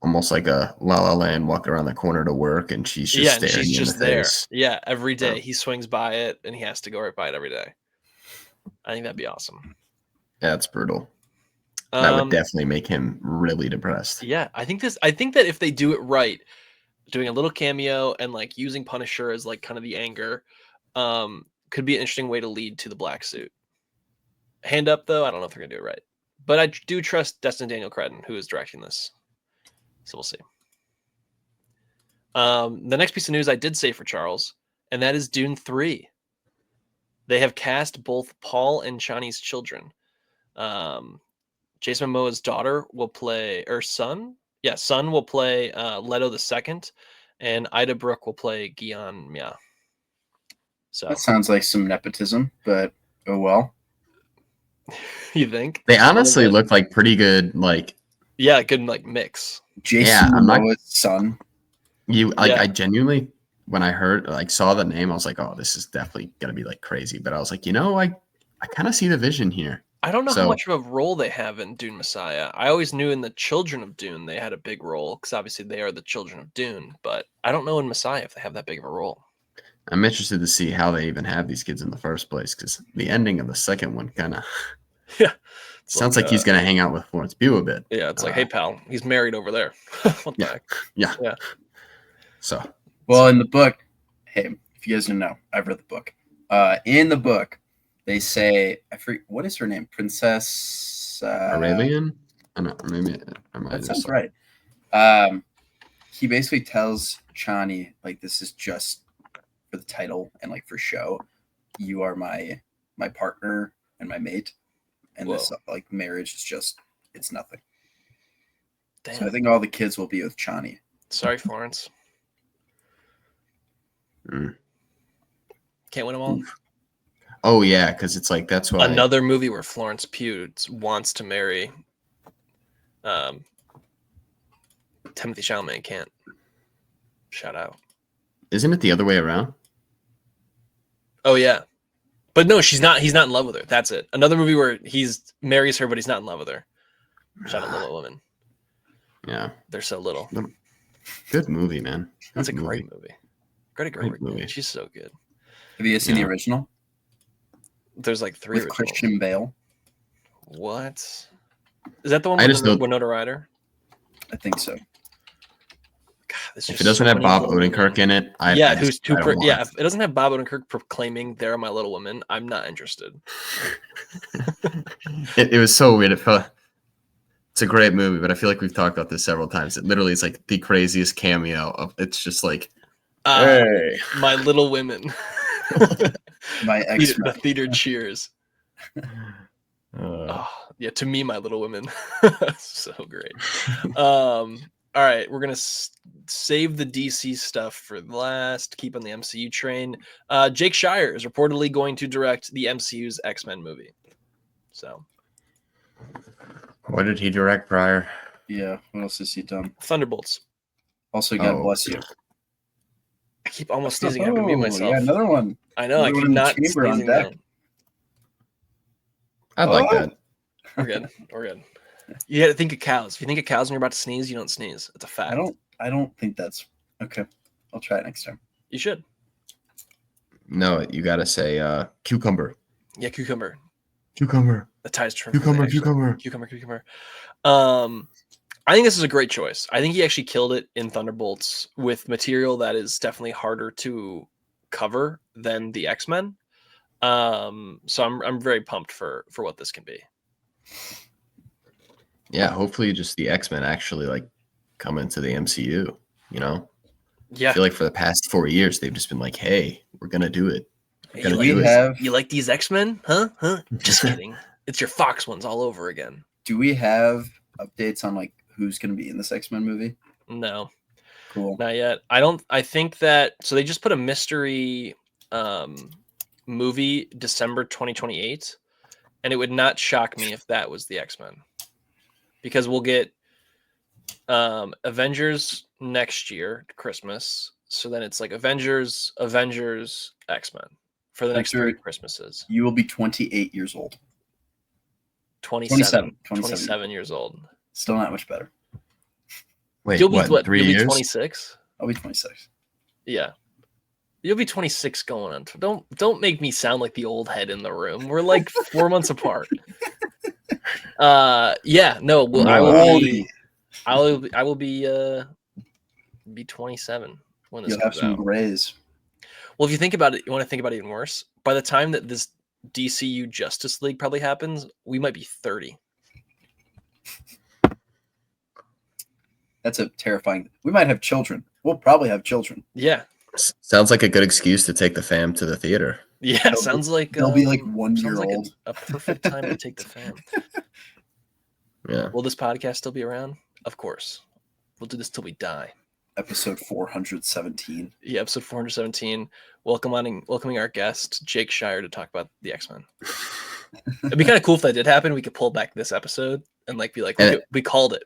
Almost like a La La Land walking around the corner to work, and she's just staring and she's in just the there. face. Yeah, every day he swings by it, and he has to go right by it every day. I think that'd be awesome. Yeah, it's brutal. That would definitely make him really depressed. Yeah, I think that if they do it right, doing a little cameo and like using Punisher as like kind of the anger, could be an interesting way to lead to the black suit. Hand up though, I don't know if they're gonna do it right, but I do trust Destin Daniel Cretton, who is directing this. So we'll see. The next piece of news I did say for Charles, and that is Dune 3. They have cast both Paul and Chani's children. Jason Momoa's daughter will play, or son? Yeah, son will play Leto II, and Ida Brooke will play Guion Mia. So that sounds like some nepotism, but oh well. You think? They honestly look like pretty good, like good like mix. Jason Momoa's son. I genuinely, when I saw the name, I was like, oh, this is definitely gonna be like crazy. But I was like, I kind of see the vision here. I don't know how much of a role they have in Dune Messiah. I always knew in the Children of Dune they had a big role because obviously they are the Children of Dune. But I don't know in Messiah if they have that big of a role. I'm interested to see how they even have these kids in the first place because the ending of the second one kind of sounds like he's going to hang out with Florence Pugh a bit. Yeah, it's like, hey, pal, he's married over there. What the heck? Yeah. So, well, in the book, hey, if you guys didn't know, I've read the book. In the book, they say, I forget, what is her name? Princess Aurelian? I don't know, maybe I might that have sounds just right. He basically tells Chani, like, this is just for the title and like for show. You are my partner and my mate. And this like marriage is just, it's nothing. Damn. So I think all the kids will be with Chani. Sorry, Florence. Can't win them all. Oh yeah, because it's like that's why another movie where Florence Pugh wants to marry Timothée Chalamet can't shout out. Isn't it the other way around? Oh yeah, but no, she's not. He's not in love with her. That's it. Another movie where he's marries her, but he's not in love with her. Shout out Little Women. Yeah, they're so little. Good movie, man. That's a great movie. Greta Gerwig, movie. man. She's so good. Have you guys seen the original? There's like 3 with originals. Christian Bale. What? Is that the one I with just know- Winona Ryder? I think so. God, there's If just it doesn't so have many Bob Little Women. Odenkirk in it, I Yeah, I who's just- I don't yeah, want if it doesn't have Bob Odenkirk proclaiming "They're my Little Women," I'm not interested. it was so weird. It felt. It's a great movie, but I feel like we've talked about this several times. It literally is like the craziest cameo of. It's just like, hey, My Little Women. My ex. The theater cheers. uh, Yeah, to me, My Little Women. So great. All right, we're gonna save the DC stuff for last. Keep on the MCU train. Jake Shire is reportedly going to direct the MCU's X-Men movie. So, what did he direct prior? Yeah. What else has he done? Thunderbolts. Also, God bless you. I keep almost sneezing. I have to mute myself. Yeah, another one. I know. I Another keep one in the not chamber on sneezing deck. down. I'd like that. We're good. We're good. You got to think of cows. If you think of cows when you're about to sneeze, you don't sneeze. It's a fact. I don't think that's okay. I'll try it next time. You should. No, you gotta say cucumber. Yeah, cucumber. Cucumber. The ties to Cucumber. actually. Cucumber. Cucumber. I think this is a great choice. I think he actually killed it in Thunderbolts with material that is definitely harder to cover than the X-Men. So I'm very pumped for what this can be. Yeah, hopefully just the X-Men actually like come into the MCU, you know? Yeah. I feel like for the past 4 years they've just been like, hey, we're gonna do it. We're gonna you, do like, it. you like these X-Men? Huh? Just kidding. It's your Fox ones all over again. Do we have updates on like who's going to be in this X-Men movie? No. Cool. Not yet. I think that so they just put a mystery movie December 2028, and it would not shock me if that was the X-Men. Because we'll get Avengers next year, Christmas. So then it's like Avengers, X-Men for the next 3 Christmases. You will be 28 years old. 27 years old. Still not much better. Wait, You'll be what? 3 You'll years? be 26. I'll be 26. Yeah. You'll be 26 going on. Don't make me sound like the old head in the room. We're like 4 months apart. Yeah, no, well, I will be 27 when this You'll have comes some out. grays. Well, if you think about it, you want to think about it even worse. By the time that this DCU Justice League probably happens, we might be 30. That's a terrifying. We might have children. We'll probably have children. Yeah. Sounds like a good excuse to take the fam to the theater. Yeah, sounds like they'll be like 1 year sounds like old. a perfect time to take the fam. Yeah. Will this podcast still be around? Of course. We'll do this till we die. Episode 417. Yeah, episode 417. Welcoming our guest, Jake Shire, to talk about the X-Men. It'd be kind of cool if that did happen. We could pull back this episode and like be like, we called it.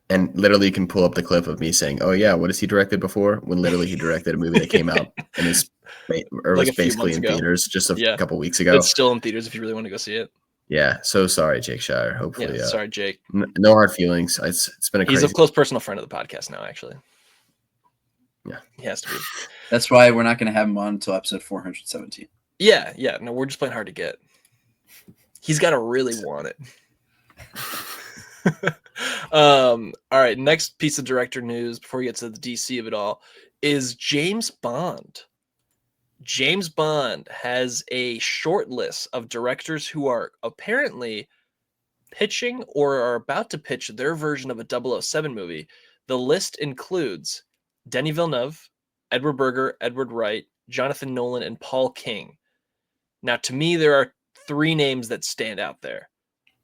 And literally you can pull up the clip of me saying, oh yeah, what has he directed before? When literally he directed a movie that came out and was Like a few basically months in ago. theaters just a couple weeks ago. It's still in theaters if you really want to go see it. Yeah, so sorry, Jake Shire. Hopefully, Yeah, sorry, Jake. No hard feelings. It's been a He's crazy. a close personal friend of the podcast now, actually. Yeah, he has to be. That's why we're not going to have him on until episode 417. Yeah. No, we're just playing hard to get. He's got to really want it. All right, next piece of director news before we get to the DC of it all is James Bond. James Bond has a short list of directors who are apparently pitching or are about to pitch their version of a 007 movie. The list includes Denis Villeneuve, Edward Berger, Edward Wright, Jonathan Nolan, and Paul King. Now, to me, there are 3 names that stand out there.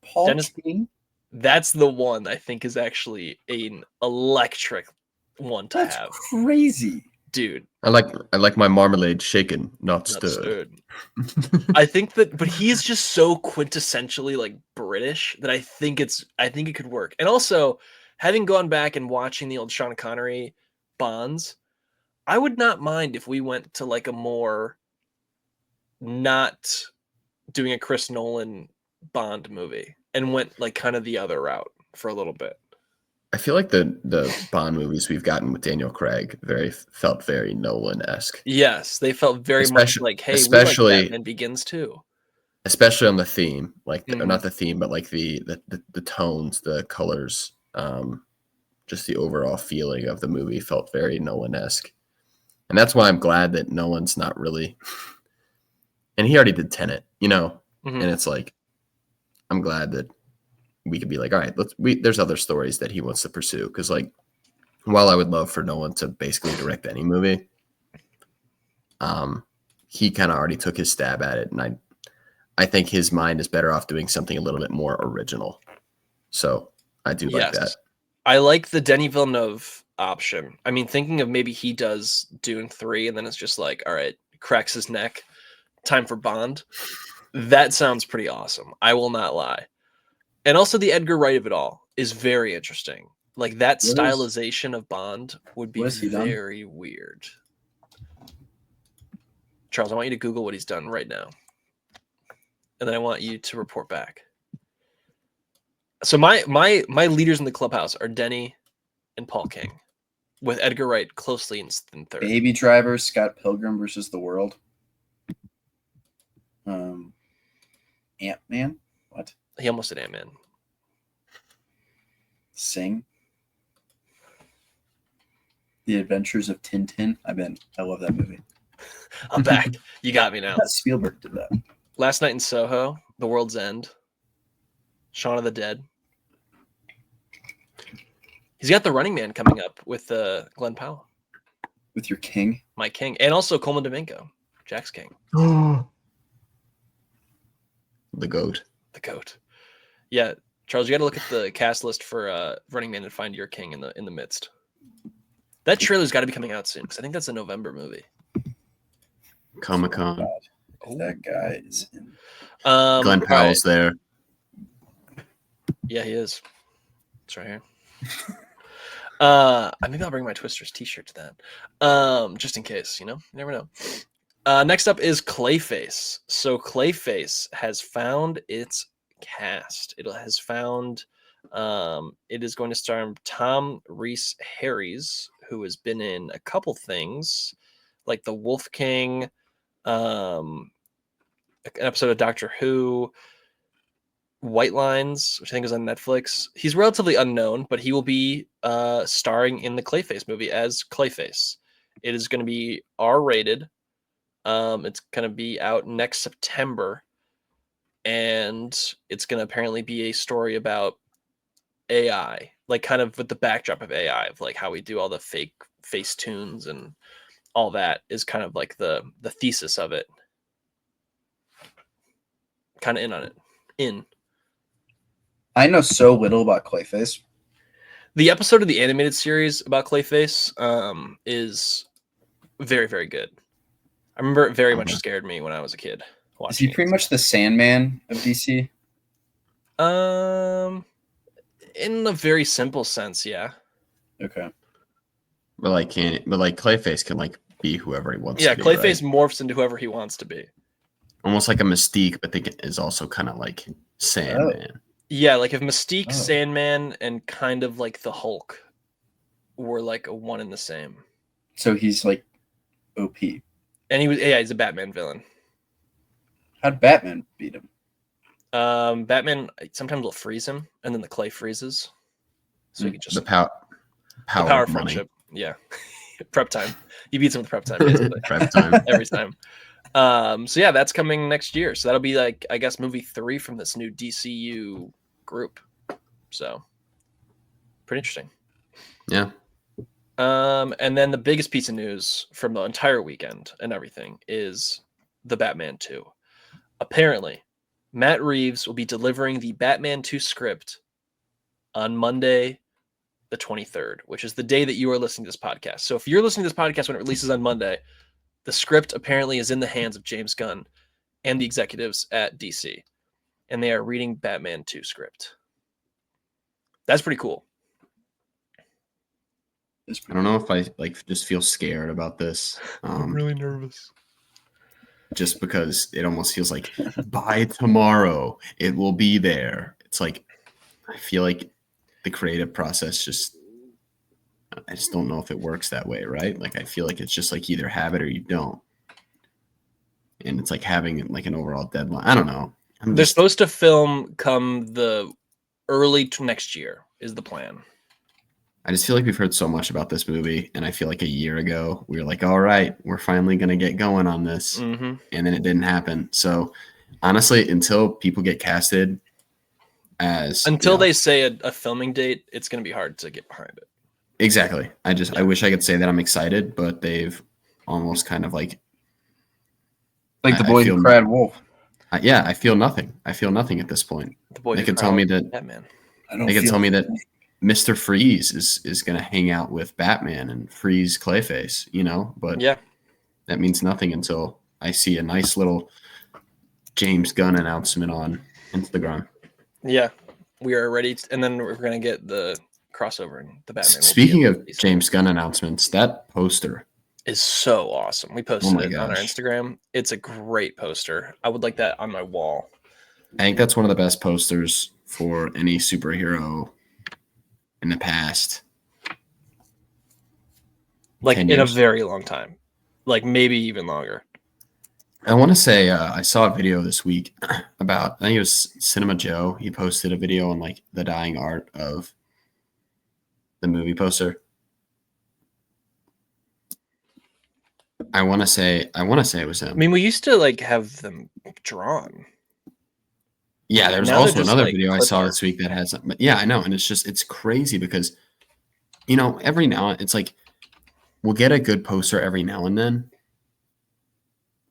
Paul King? That's the one I think is actually an electric one to have. Crazy. Dude. I like my marmalade shaken, not stirred. I think that, but he's just so quintessentially like British that I think it could work. And also having gone back and watching the old Sean Connery Bonds, I would not mind if we went to like a more not doing a Chris Nolan Bond movie and went like kind of the other route for a little bit. I feel like the Bond movies we've gotten with Daniel Craig felt very Nolan-esque. Yes, they felt very much like, hey, especially, we like Batman Begins too. Especially on the theme, like not the theme, but like the tones, the colors, just the overall feeling of the movie felt very Nolan-esque. And that's why I'm glad that Nolan's not really, and he already did Tenet, you know, and it's like, I'm glad that we could be like, all right, there's other stories that he wants to pursue. Cause like, while I would love for Nolan to basically direct any movie, he kind of already took his stab at it. And I think his mind is better off doing something a little bit more original. So I do like that. I like the Denis Villeneuve option. I mean, thinking of maybe he does Dune 3 and then it's just like, all right, cracks his neck, time for Bond. That sounds pretty awesome. I will not lie. And also the Edgar Wright of it all is very interesting. Like that stylization of Bond would be very weird. Charles, I want you to Google what he's done right now. And then I want you to report back. So my leaders in the clubhouse are Denny and Paul King, with Edgar Wright closely in third. Baby Driver, Scott Pilgrim versus the World. Ant-Man? What? He almost said Ant-Man. Sing. The Adventures of Tintin. I love that movie. I'm back. You got me now. Spielberg did that. Last Night in Soho, The World's End, Shaun of the Dead. He's got The Running Man coming up with Glenn Powell. With your king? My king. And also Coleman Domingo, Jack's king. The GOAT. The GOAT. Yeah, Charles, you got to look at the cast list for Running Man and find your king in the midst. That trailer's got to be coming out soon because I think that's a November movie. Comic-Con. That guy is in. Glenn Powell's there. Yeah, he is. It's right here. Maybe I'll bring my Twisters t-shirt to that. Just in case, you never know. Next up is Clayface. So Clayface has found its cast. It has found it is going to star Tom Rhys Harries, who has been in a couple things like The Wolf King, an episode of Doctor Who, White Lines, which I think is on Netflix. He's relatively unknown, but he will be starring in the Clayface movie as Clayface. It is going to be R-rated. It's going to be out next September, and it's going to apparently be a story about AI, like kind of with the backdrop of AI, of like how we do all the fake face tunes and all that is kind of like the thesis of it. Kind of in on it. I know so little about Clayface. The episode of the animated series about Clayface is very, very good. I remember it very much scared me when I was a kid. Is he pretty much the Sandman of DC? In a very simple sense, yeah. Okay. But Clayface can like be whoever he wants to be. Yeah, Clayface morphs into whoever he wants to be. Almost like a Mystique, but they is also kind of like Sandman. Yeah, like if Mystique, Sandman, and kind of like the Hulk were like a one and the same. So he's like OP. And he's a Batman villain. How'd Batman beat him? Batman sometimes will freeze him, and then the clay freezes. So he can just the power of friendship. Yeah. Prep time. He beats him with prep time, basically. Prep time. Every time. So yeah, that's coming next year. So that'll be like, I guess, movie 3 from this new DCU group. So pretty interesting. Yeah. And then the biggest piece of news from the entire weekend and everything is the Batman 2. Apparently, Matt Reeves will be delivering the Batman 2 script on Monday, the 23rd, which is the day that you are listening to this podcast. So if you're listening to this podcast when it releases on Monday, the script apparently is in the hands of James Gunn and the executives at DC, and they are reading Batman 2 script. That's pretty cool. I don't know if I like just feel scared about this. I'm really nervous. Just because it almost feels like by tomorrow it will be there. It's like I feel like the creative process I just don't know if it works that way, right? Like I feel like it's just like either have it or you don't. And it's like having like an overall deadline. I don't know. They're supposed to film come the early to next year is the plan. I just feel like we've heard so much about this movie, and I feel like a year ago we were like, all right, we're finally going to get going on this. Mm-hmm. And then it didn't happen. So honestly, until people get casted until they say a filming date, it's going to be hard to get behind it. Exactly. I wish I could say that I'm excited, but they've almost kind of like the boy who cried wolf. I feel nothing. I feel nothing at this point. They can tell me that Batman. They can tell me that Mr. Freeze is going to hang out with Batman and freeze Clayface, but that means nothing until I see a nice little James Gunn announcement on Instagram. Yeah, we are ready. And then we're going to get the crossover in the Batman. Speaking of James Gunn announcements, that poster is so awesome. We posted it on our Instagram. It's a great poster. I would like that on my wall. I think that's one of the best posters for any superhero in the past. Like in a very long time. Like maybe even longer. I want to say I saw a video this week about, I think it was Cinema Joe. He posted a video on like the dying art of the movie poster. I want to say it was him. I mean, we used to like have them drawn. Yeah, there's also another video I saw this week that has, but yeah, I know. And it's crazy because, every now and it's like, we'll get a good poster every now and then,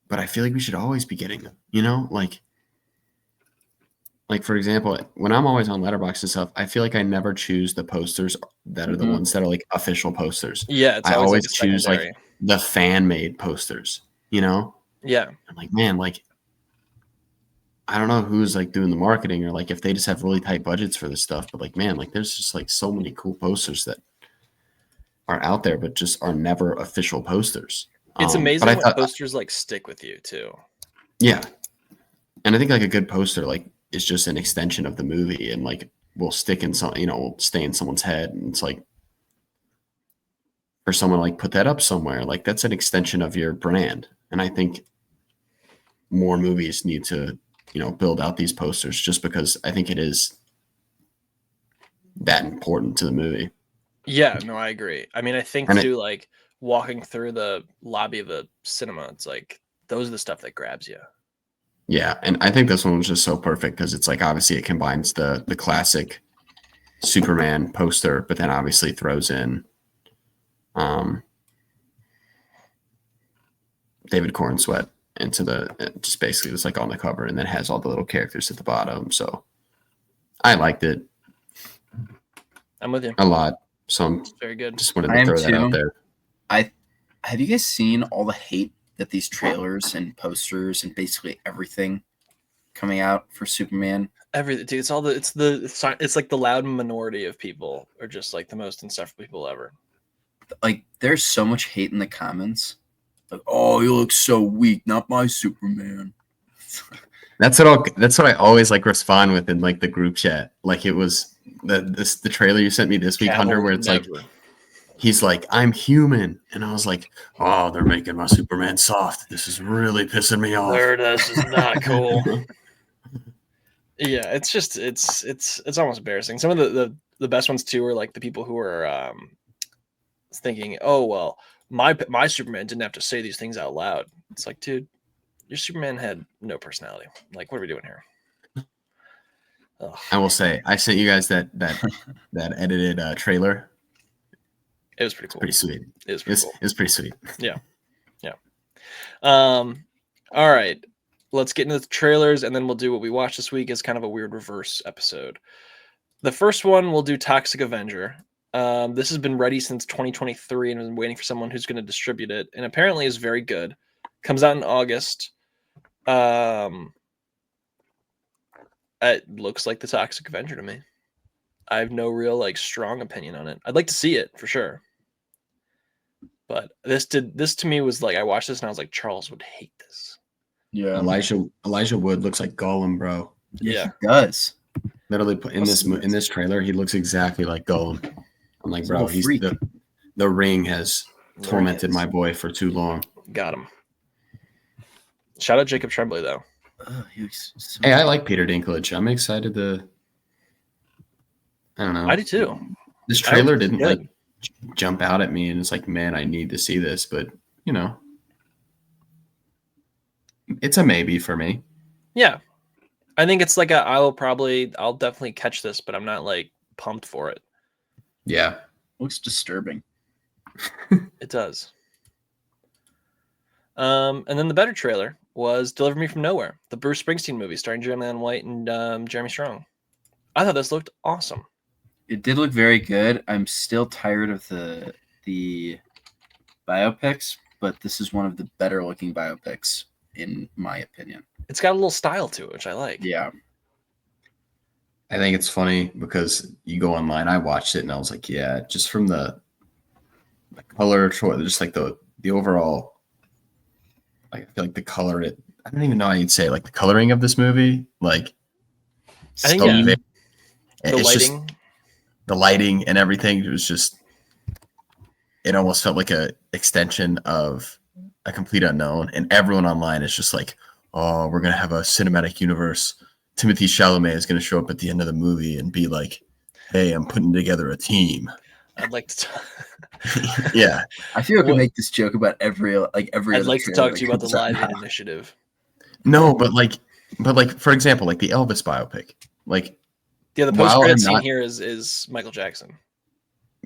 but I feel like we should always be getting them, like for example, when I'm always on Letterboxd and stuff, I feel like I never choose the posters that are the ones that are like official posters. Yeah. I always choose like the fan made posters, Yeah. I'm like, man, like, I don't know who's like doing the marketing or like if they just have really tight budgets for this stuff, but like, man, like there's just like so many cool posters that are out there, but just are never official posters. It's amazing when posters like stick with you too. Yeah. And I think like a good poster, like is just an extension of the movie and like will stick in some, will stay in someone's head. And it's like, for someone to like put that up somewhere, like that's an extension of your brand. And I think more movies need to, build out these posters just because I think it is that important to the movie. Yeah, no, I agree. I mean, I think too, like walking through the lobby of the cinema, it's like, those are the stuff that grabs you. Yeah. And I think this one was just so perfect because it's like, obviously it combines the classic Superman poster, but then obviously throws in David Corenswet into just basically it's like on the cover and then has all the little characters at the bottom. So I liked it. I'm with you a lot. So I'm very good. Just wanted to throw that out there. Have you guys seen all the hate that these trailers and posters and basically everything coming out for Superman? Everything, dude. It's like the loud minority of people are just like the most insufferable people ever. Like there's so much hate in the comments. Like, oh, you look so weak, not my Superman. That's what I always like respond with in like the group chat. Like it was the trailer you sent me this week, Hunter, where it's like he's like, I'm human, and I was like, oh, they're making my Superman soft. This is really pissing me off. This is not cool. Yeah, it's just it's almost embarrassing. Some of the best ones too are like the people who are thinking, oh well, my Superman didn't have to say these things out loud. It's like, dude, your Superman had no personality. Like, what are we doing here? Ugh. I will say, I sent you guys that edited trailer. It was pretty cool. Pretty sweet. It was pretty cool. It was pretty sweet. Yeah. All right. Let's get into the trailers, and then we'll do what we watched this week as kind of a weird reverse episode. The first one, we'll do Toxic Avenger. This has been ready since 2023 and has been waiting for someone who's going to distribute it, and apparently is very good. Comes out in August. It looks like the Toxic Avenger to me. I have no real strong opinion on it. I'd like to see it for sure. But this to me was like I watched this and I was like, Charles would hate this. Yeah. Elijah Wood looks like Gollum, bro. Yeah. He does. Literally in this trailer, he looks exactly like Gollum. I'm like, bro, he's the ring has tormented my boy for too long. Got him. Shout out Jacob Tremblay though. Hey, I like Peter Dinklage. I'm excited to. I don't know. I do too. This trailer didn't like jump out at me, and it's like, man, I need to see this. But you know, it's a maybe for me. Yeah, I think it's like I'll definitely catch this, but I'm not like pumped for it. Yeah, looks disturbing. It does. And then the better trailer was Deliver Me From Nowhere, the Bruce Springsteen movie starring Jeremy Allen White and Jeremy Strong. I thought this looked awesome. It did look very good. I'm still tired of the biopics, but this is one of the better looking biopics in my opinion. It's got a little style to it, which I like. Yeah. I think it's funny because you go online. I watched it and I was like, yeah, just from the color choice, just like the overall, like I feel like the color. I don't even know how you'd say like the coloring of this movie. Like, I think the lighting. The lighting and everything, it was just, it almost felt like a extension of A Complete Unknown, and everyone online is just like, oh, we're going to have a cinematic universe. Timothée Chalamet is going to show up at the end of the movie and be like, hey, I'm putting together a team. I'd like to yeah. I feel like we make this joke about every I'd like to talk to you about the Live In initiative. No, but like for example, like the Elvis biopic. Like, yeah, the post-credit scene here is Michael Jackson.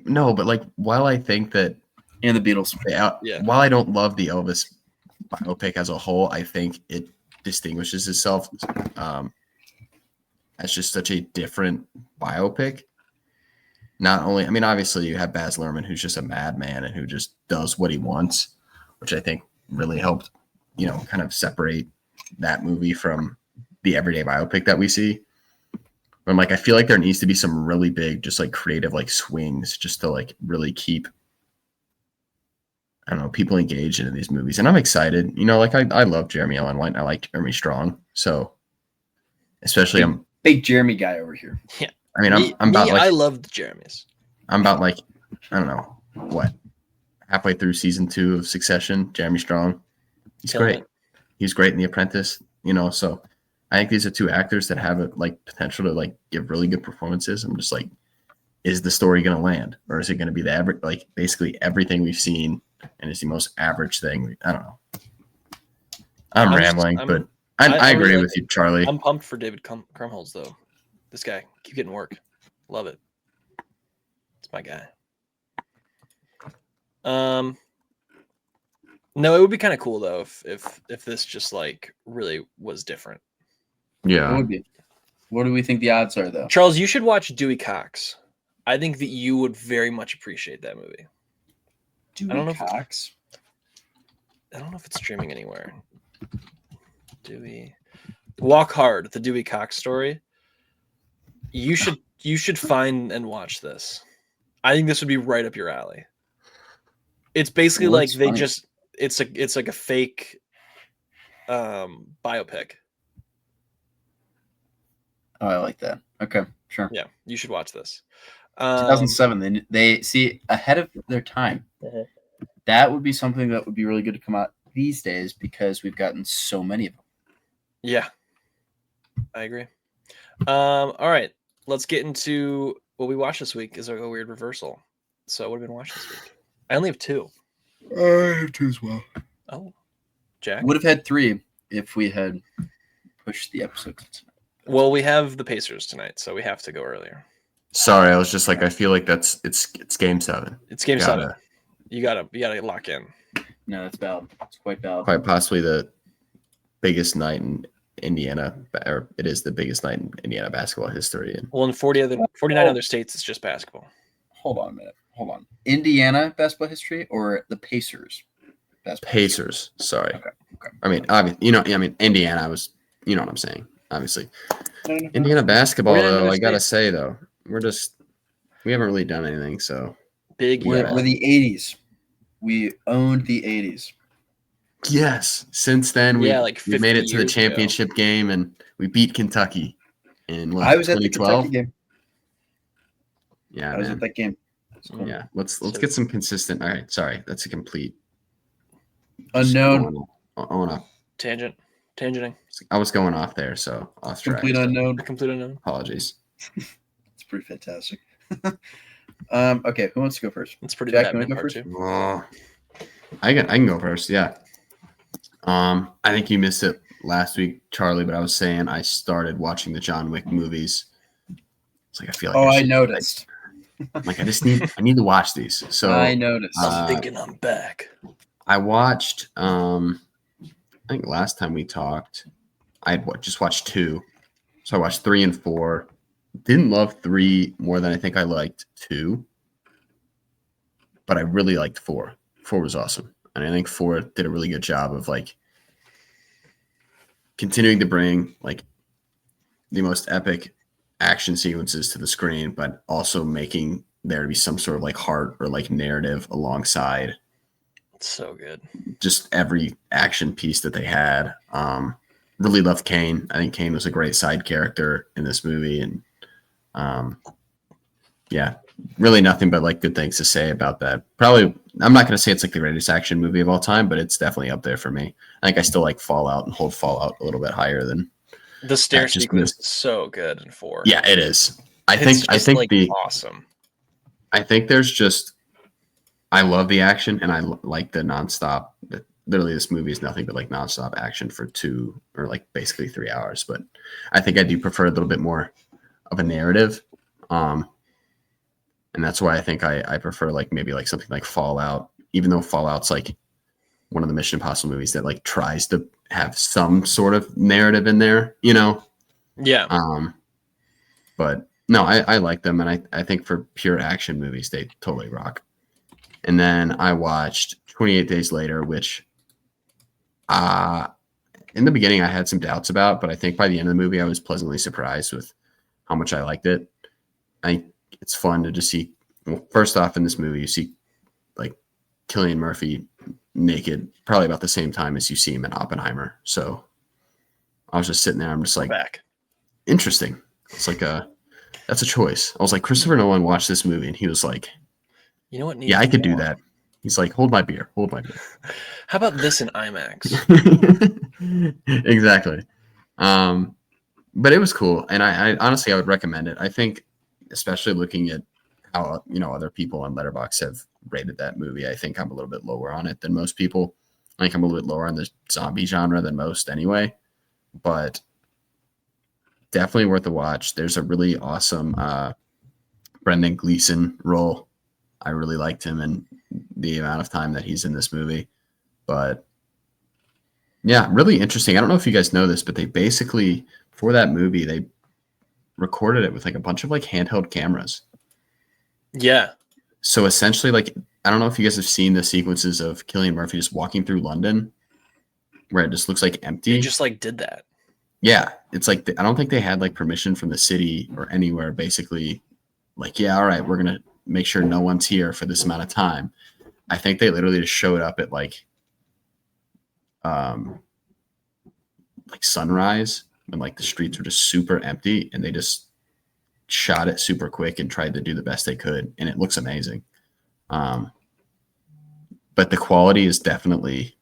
No, but like while I think that and the Beatles, while I don't love the Elvis biopic as a whole, I think it distinguishes itself as just such a different biopic. Not only, I mean, obviously you have Baz Luhrmann, who's just a madman and who just does what he wants, which I think really helped, you know, kind of separate that movie from the everyday biopic that we see. But I'm like, I feel like there needs to be some really big, just like creative, like swings, just to like really keep, I don't know, people engaged into these movies. And I'm excited, you know, like I love Jeremy Allen White. And I like Jeremy Strong. So especially I'm big Jeremy guy over here. Yeah. I mean, I'm about like, I love the Jeremys. I'm about like, I don't know what, halfway through season 2 of Succession. Jeremy Strong, he's great. He's great in The Apprentice, you know. So I think these are two actors that have like potential to like give really good performances. I'm just like, is the story going to land, or is it going to be the average, like basically everything we've seen, and it's the most average thing? I don't know. I'm rambling, but I agree really with you, Charlie. I'm pumped for David Krumholtz though. This guy, keep getting work. Love it. It's my guy. No, it would be kind of cool though if this just like really was different. Yeah. It would be. What do we think the odds are though? Charles, you should watch Dewey Cox. I think that you would very much appreciate that movie. Dewey Cox. I don't know if it's streaming anywhere. Dewey Walk Hard, the Dewey Cox story. You should find and watch this. I think this would be right up your alley. It's basically like they just it's like a fake biopic. Oh, I like that. Okay, sure. Yeah, you should watch this. 2007. They see ahead of their time. That would be something that would be really good to come out these days because we've gotten so many of them. Yeah, I agree. All right, let's get into what we watched this week. Is a weird reversal. So what have we been watching this week? I only have 2. I have 2 as well. Oh, Jack would have had 3 if we had pushed the episodes. Well, we have the Pacers tonight, so we have to go earlier. Sorry, I was just like, I feel like it's game 7. It's game 7. You gotta lock in. No, that's valid. It's quite valid. Quite possibly the biggest night in Indiana, or it is the biggest night in Indiana basketball history. Well, in 49 other states, it's just basketball. Hold on a minute. Hold on. Indiana basketball history or the Pacers? Pacers. Sorry. Okay. I mean, obviously, Indiana. You know what I'm saying. Obviously, Indiana basketball. Though, I gotta say though, we haven't really done anything. So big. We're the 80s. we owned the 80s. Yes. Since then, we like we made 50 it to the years ago. championship game and we beat Kentucky in what, I was at the 2012? Kentucky game. Yeah, I was man. at that game. It's cool. Yeah. Let's get some consistent. All right. Sorry. That's a complete Unknown. On a Tangenting. I was going off there, so off track. Complete unknown. A complete unknown. Apologies. It's pretty fantastic. Okay, who wants to go first? It's pretty Jack, you Batman wanna go part first? 2. I can go first. Yeah. I think you missed it last week, Charlie, but I was saying I started watching the John Wick movies. It's like I feel like Oh, I should- noticed. Like I need to watch these. So I noticed. I'm thinking I'm back. I watched. I think last time we talked, I had just watched 2. So I watched 3 and 4. Didn't love 3 more than I think I liked 2, but I really liked 4. 4 was awesome, and I think 4 did a really good job of like continuing to bring like the most epic action sequences to the screen, but also making there to be some sort of like heart or like narrative alongside It's so good. just every action piece that they had. Really loved Kane. I think Kane was a great side character in this movie, and yeah, really nothing but like good things to say about that. Probably, I'm not going to say it's like the greatest action movie of all time, but it's definitely up there for me. I think I still like Fallout and hold Fallout a little bit higher than The stair just sequence missed- is so good in 4. yeah, it is. I It's think just, like, awesome. I think there's just I love the action and I like the nonstop. Literally, this movie is nothing but like nonstop action for 2 or like basically 3 hours. But I think I do prefer a little bit more of a narrative, and that's why I think I prefer like maybe like something like Fallout. Even though Fallout's like one of the Mission Impossible movies that like tries to have some sort of narrative in there, you know. Yeah. But no, I like them, and I think for pure action movies, they totally rock. And then I watched 28 Days Later, which in the beginning I had some doubts about, but I think by the end of the movie I was pleasantly surprised with how much I liked it. I think it's fun to just see. Well, first off, in this movie, you see like Cillian Murphy naked, probably about the same time as you see him in Oppenheimer. So I was just sitting there. I'm just like, Back. interesting. It's like that's a choice. I was like, Christopher Nolan watched this movie, and he was like, You know what? yeah, I could do more? that. He's like, hold my beer. How about this in IMAX? Exactly. But it was cool, and I honestly I would recommend it. I think, especially looking at how other people on Letterboxd have rated that movie, I think I'm a little bit lower on it than most people. I think I'm a little bit lower on the zombie genre than most, anyway. But definitely worth a watch. There's a really awesome Brendan Gleeson role. I really liked him and the amount of time that he's in this movie. But yeah, really interesting. I don't know if you guys know this, but they basically, for that movie, they recorded it with like a bunch of like handheld cameras. Yeah. So essentially, like, I don't know if you guys have seen the sequences of Cillian Murphy just walking through London where it just looks like empty. They just like did that. Yeah. It's like, I don't think they had like permission from the city or anywhere, basically. Like, yeah, all right, we're going to make sure no one's here for this amount of time. I think they literally just showed up at like sunrise when like the streets were just super empty, and they just shot it super quick and tried to do the best they could, and it looks amazing. But the quality is definitely,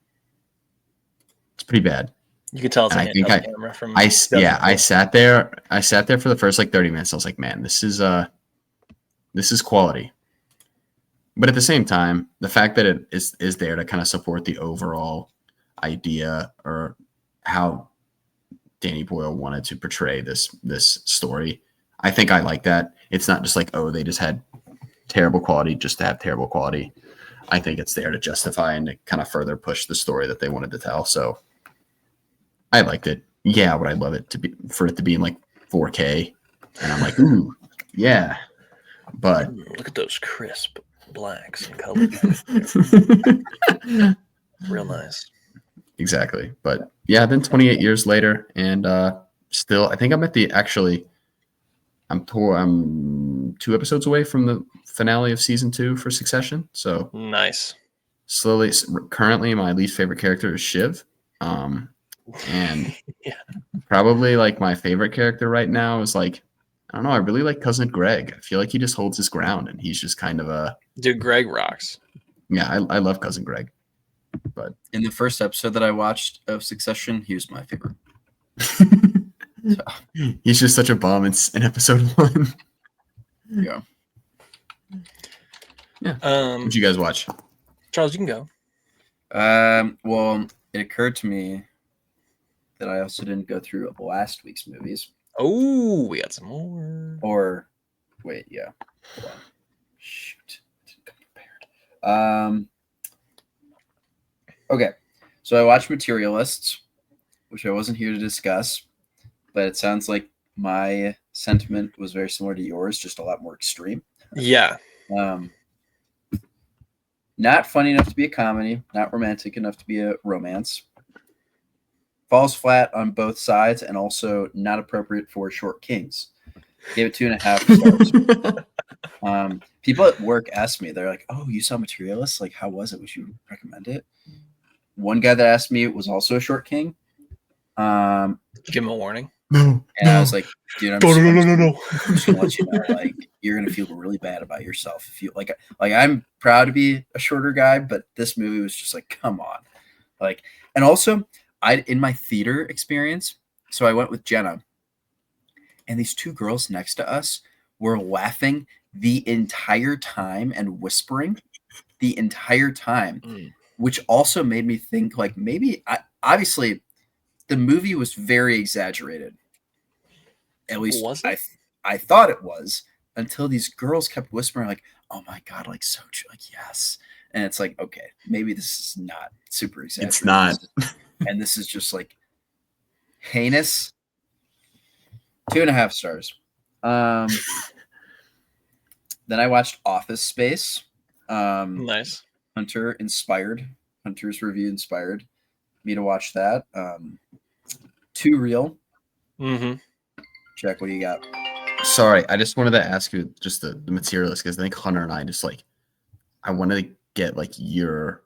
it's pretty bad. You could tell it's And a I think handheld camera from. I sat there for the first like 30 minutes. I was like, man, this is quality. But at the same time, the fact that it is there to kind of support the overall idea or how Danny Boyle wanted to portray this story, I think I like that. It's not just like, oh, they just had terrible quality just to have terrible quality. I think it's there to justify and to kind of further push the story that they wanted to tell. So I liked it. Yeah, would I love it for it to be in like 4K? And I'm like, ooh, yeah. But Look at those crisp blacks and colors. Real nice. Exactly. But yeah, then 28 years later, and still, I think I'm I'm 2 episodes away from the finale of season 2 for Succession. So Nice. slowly. Currently, my least favorite character is Shiv. And Yeah. probably like my favorite character right now is like, I don't know. I really like Cousin Greg. I feel like he just holds his ground, and he's just kind of a Dude, Greg rocks. yeah. I love Cousin Greg, but In the first episode that I watched of Succession, he was my favorite. he's just such a bomb in episode 1. Yeah. What'd you guys watch? Charles, you can go. Well, it occurred to me that I also didn't go through last week's movies. Oh, we got some more. Or wait, yeah. Hold on. Shoot. Didn't come prepared. Okay. So I watched Materialists, which I wasn't here to discuss, but it sounds like my sentiment was very similar to yours, just a lot more extreme. Yeah. Not funny enough to be a comedy, not romantic enough to be a romance. Falls flat on both sides, and also not appropriate for short kings. Gave it 2.5 stars. People at work asked me, they're like, "Oh, you saw Materialists? Like, how was it? Would you recommend it?" One guy that asked me was also a short king. Give him a warning. No. And I was like, "Dude, I'm just gonna let you know, like, you're gonna feel really bad about yourself if you like I'm proud to be a shorter guy, but this movie was just like, come on." Like, and also in my theater experience, so I went with Jenna, and these two girls next to us were laughing the entire time and whispering the entire time, which also made me think like maybe obviously the movie was very exaggerated. At least I thought it was, until these girls kept whispering like, "Oh my god, like so true, like yes." And it's like, okay, maybe this is not super exaggerated. It's not. And this is just like heinous. 2.5 stars. Then I watched Office Space. Nice. Hunter's review inspired me to watch that. Too Real. Mm-hmm. Jack, what do you got? Sorry, I just wanted to ask you just the Materialist, because I think Hunter and I just like, I wanted to get like your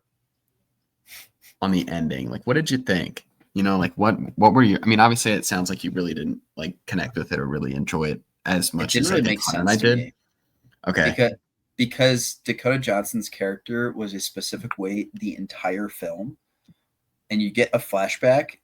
on the ending. Like, what did you think? You know, like what were you? I mean, obviously, it sounds like you really didn't like connect with it or really enjoy it as much as I think Hunter and I did. Okay, because Dakota Johnson's character was a specific way the entire film, and you get a flashback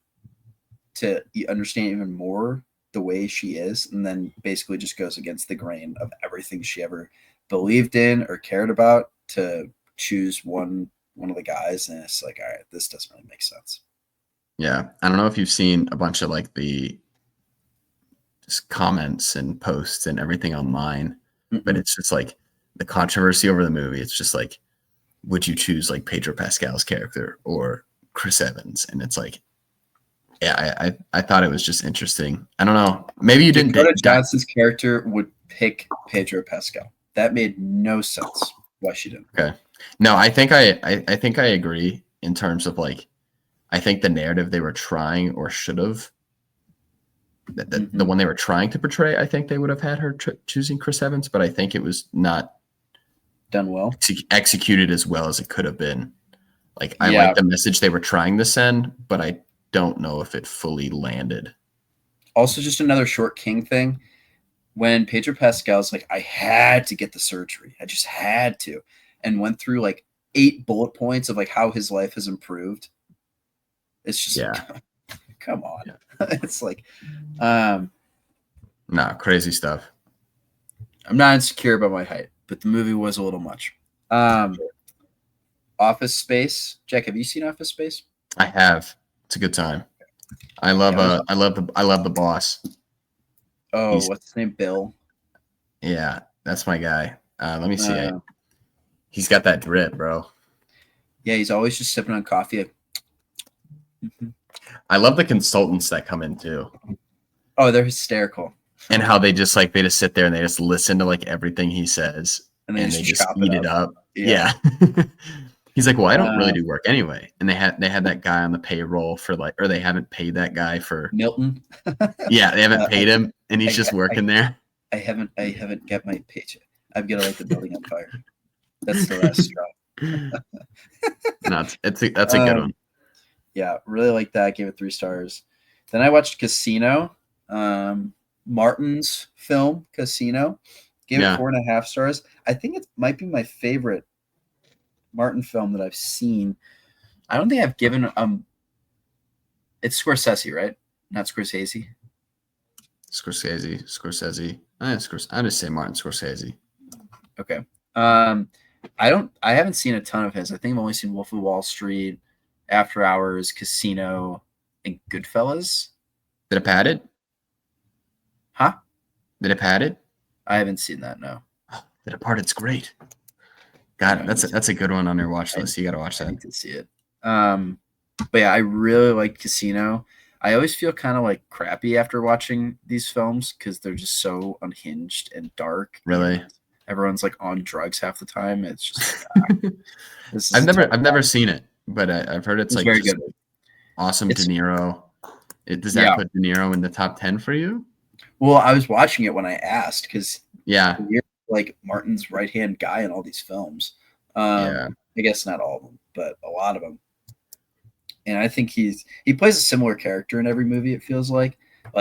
to understand even more the way she is, and then basically just goes against the grain of everything she ever believed in or cared about to choose one of the guys, and it's like, all right, this doesn't really make sense. Yeah, I don't know if you've seen a bunch of like the just comments and posts and everything online, but it's just like the controversy over the movie. It's just like, would you choose like Pedro Pascal's character or Chris Evans? And it's like, yeah, I thought it was just interesting. I don't know. Maybe you didn't. Dakota Johnson's character would pick Pedro Pascal. That made no sense. Why she didn't? Okay. No, I think I think I agree in terms of like, I think the narrative they were trying or should have, the one they were trying to portray, I think they would have had her choosing Chris Evans, but I think it was not done well, executed as well as it could have been. Like, I like the message they were trying to send, but I don't know if it fully landed. Also, just another short king thing. When Pedro Pascal's like, I had to get the surgery. I just had to. And went through like 8 bullet points of like how his life has improved. It's just, come on. Yeah. It's like, crazy stuff. I'm not insecure about my height, but the movie was a little much. Office Space. Jack, have you seen Office Space? I have. It's a good time. I love the boss. Oh, what's his name? Bill. Yeah, that's my guy. Let me see it. He's got that drip, bro. Yeah, he's always just sipping on coffee. I love the consultants that come in too. Oh, they're hysterical. And how they just sit there and they just listen to like everything he says and they just eat it up. Yeah. He's like, well, I don't really do work anyway. And they had that guy on the payroll for like, or they haven't paid that guy for Milton. Yeah, they haven't paid him, and he's just working there. I haven't got my paycheck. I've got to light the building on fire. That's the last straw. No, that's a good one. Yeah, really like that. Gave it 3 stars. Then I watched Casino, Martin's film Casino. Gave it 4.5 stars. I think it might be my favorite Martin film that I've seen. I don't think I've given it's Scorsese, right? Not Scorsese. Scorsese. I just say Martin Scorsese. Okay. I haven't seen a ton of his. I think I've only seen Wolf of Wall Street, After Hours, Casino, and Goodfellas. The Departed? Huh? The Departed? I haven't seen that, no. The Departed's great. God, that's a good one on your watch list. You got to watch that. I need to see it. But yeah, I really like Casino. I always feel kind of like crappy after watching these films because they're just so unhinged and dark. Really? Everyone's like on drugs half the time. It's just I've never seen it, but I've heard it's like very good. Awesome. De Niro. Does that put De Niro in the top 10 for you? Well, I was watching it when I asked because De Niro, like Martin's right hand guy in all these films. I guess not all of them, but a lot of them. And I think he plays a similar character in every movie. It feels like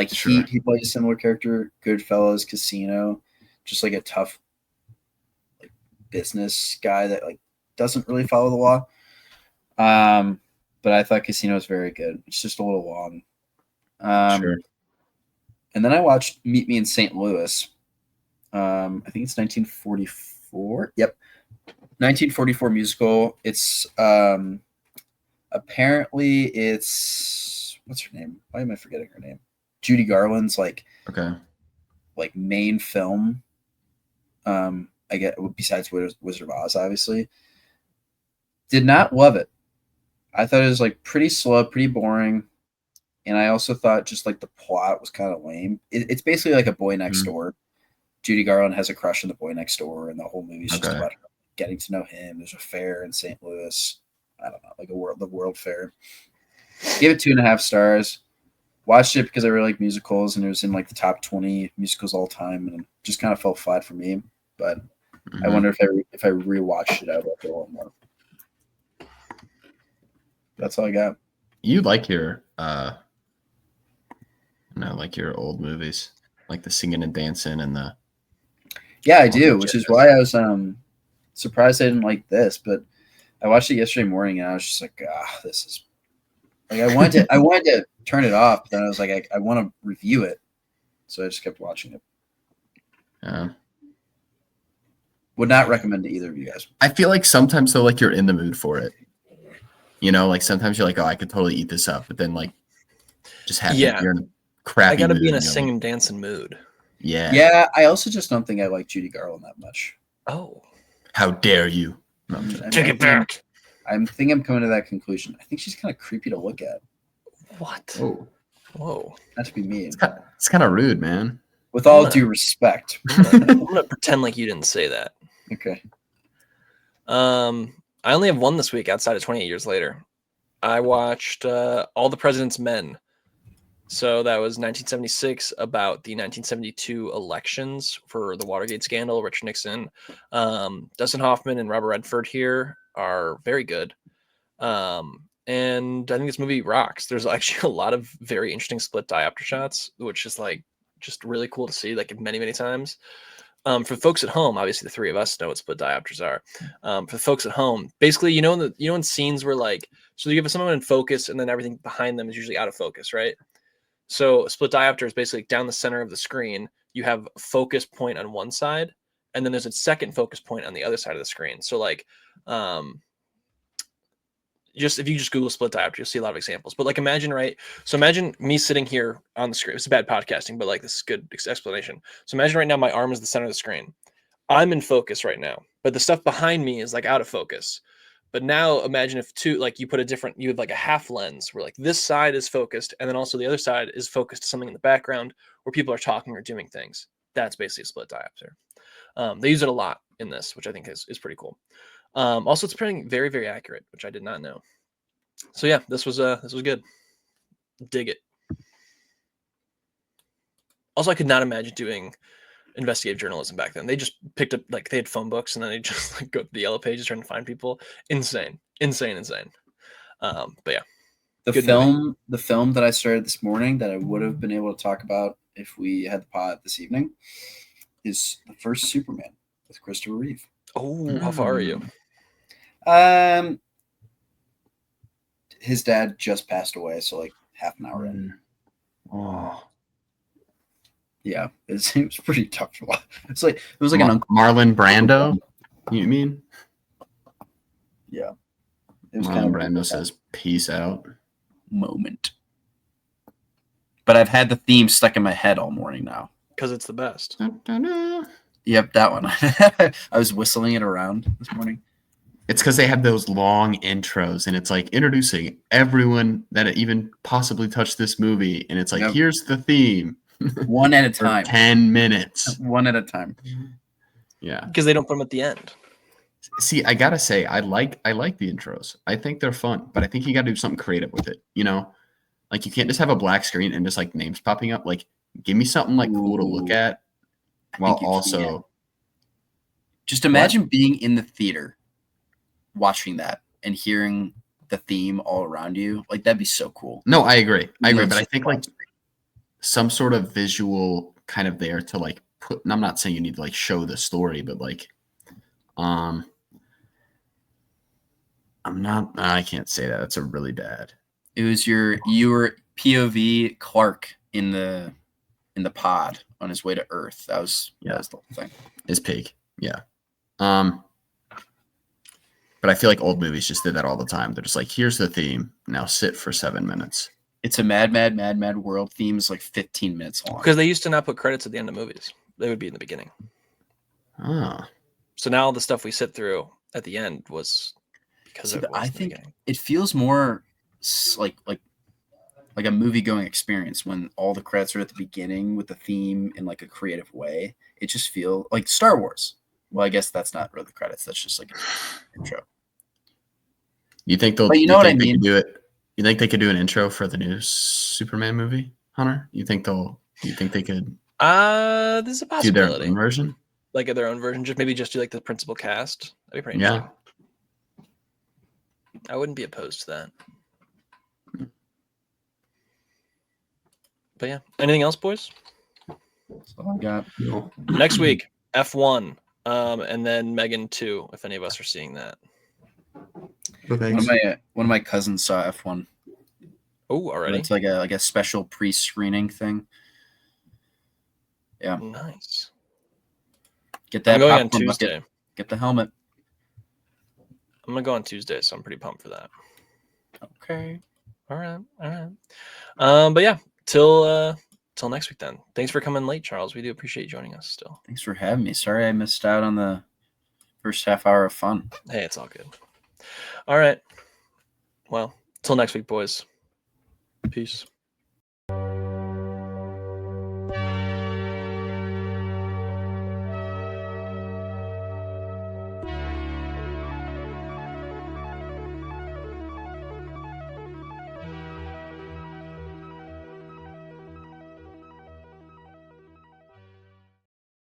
sure. he plays a similar character. Goodfellas, Casino, just like a tough like business guy that like doesn't really follow the law. But I thought Casino was very good. It's just a little long. Sure. And then I watched Meet Me in St. Louis. I think it's 1944. Yep, 1944 musical. It's apparently it's what's her name? Why am I forgetting her name? Judy Garland's like main film. I get besides Wizard of Oz, obviously. Did not love it. I thought it was like pretty slow, pretty boring, and I also thought just like the plot was kind of lame. It's basically like a boy next door. Judy Garland has a crush on the boy next door, and the whole movie is just about her getting to know him. There's a fair in St. Louis. I don't know, like the World Fair. Gave it 2.5 stars. Watched it because I really like musicals, and it was in like the top 20 musicals all time, and it just kind of fell flat for me. But I wonder if I rewatched it, I would like it a little more. That's all I got. You like your like your old movies, like the singing and dancing and the. Yeah, I do, which is why I was surprised I didn't like this, but I watched it yesterday morning and I was just like, this is like I wanted to turn it off, but then I was like, I want to review it, so I just kept watching it. Yeah. Would not recommend to either of you guys. I feel like sometimes though, like you're in the mood for it. You know, like sometimes you're like, oh, I could totally eat this up, but then like just have you're in a crappy. I gotta mood, be in a sing and dancing mood. Yeah. Yeah, I also just don't think I like Judy Garland that much. Oh. How dare you? No, take it back. I'm coming to that conclusion. I think she's kind of creepy to look at. What? Oh. Whoa. Not to be mean. It's kind of rude, man. With all due respect. I'm gonna pretend like you didn't say that. Okay. I only have one this week outside of 28 Years Later. I watched All the President's Men. So that was 1976, about the 1972 elections for the Watergate scandal, Richard Nixon. Dustin Hoffman and Robert Redford here are very good. And I think this movie rocks. There's actually a lot of very interesting split diopter shots, which is like just really cool to see, like many, many times. For folks at home, obviously the three of us know what split diopters are. For the folks at home, basically, in scenes where like, so you have someone in focus and then everything behind them is usually out of focus, right? So a split diopter is basically down the center of the screen. You have a focus point on one side, and then there's a second focus point on the other side of the screen. So like, if you just Google split diopter, you'll see a lot of examples. But like, imagine me sitting here on the screen. It's bad podcasting, but like this is good explanation. So imagine right now my arm is the center of the screen. I'm in focus right now, but the stuff behind me is like out of focus. But now imagine if you have like a half lens where like this side is focused, and then also the other side is focused to something in the background where people are talking or doing things. That's basically a split diopter. They use it a lot in this, which I think is pretty cool. Also, it's pretty very, very accurate, which I did not know. So yeah, this was good. Dig it. Also, I could not imagine doing investigative journalism back then. They just picked up like they had phone books and then they just like go to the yellow pages trying to find people. Insane. But yeah, the film that I started this morning that I would have been able to talk about if we had the pod this evening is the first Superman with Christopher Reeve. Oh, how far are you? His dad just passed away, so like half an hour in. Oh, yeah, it seems pretty tough to watch. It's like it was like an Uncle Marlon Brando. You mean? Yeah, it was Marlon kind of Brando says "Peace out" moment. But I've had the theme stuck in my head all morning now because it's the best. Yep, that one. I was whistling it around this morning. It's because they have those long intros, and it's like introducing everyone that even possibly touched this movie, and it's like, here's the theme. One at a time. 10 minutes. One at a time. Yeah. Because they don't put them at the end. See, I gotta say, I like the intros. I think they're fun, but I think you gotta do something creative with it. You know, like you can't just have a black screen and just like names popping up. Like, give me something like cool to look at, while also. Just imagine being in the theater, watching that, and hearing the theme all around you. Like that'd be so cool. No, I agree. But I think like some sort of visual kind of there to like put. And I'm not saying you need to like show the story, but like, I can't say that. That's a really bad. It was you were POV Clark in the pod on his way to Earth. That was the whole thing. His pig. Yeah. But I feel like old movies just did that all the time. They're just like, here's the theme. Now sit for 7 minutes. It's a mad world theme is like 15 minutes long. Because they used to not put credits at the end of movies. They would be in the beginning. Oh. So now the stuff we sit through at the end was because of I think it feels more like a movie going experience when all the credits are at the beginning with the theme in like a creative way. It just feels like Star Wars. Well, I guess that's not really the credits. That's just like an intro. You think they'll? But you know what I mean? Do it. You think they could do an intro for the new Superman movie, Hunter? You think they could? There's a possibility. Do their own version, like their own version. Just do like the principal cast. That'd be pretty interesting. I wouldn't be opposed to that. But yeah, anything else, boys? That's all I got. No. Next week, F1. And then Megan 2, if any of us are seeing that. One of my cousins saw F1. Oh, already? It's like a special pre-screening thing. Yeah. Nice. Get that. I'm going on Tuesday. Get the helmet. I'm gonna go on Tuesday, so I'm pretty pumped for that. Okay. All right. But yeah, till next week then. Thanks for coming late, Charles. We do appreciate you joining us still. Thanks for having me. Sorry I missed out on the first half hour of fun. Hey, it's all good. All right. Well, till next week, boys. Peace.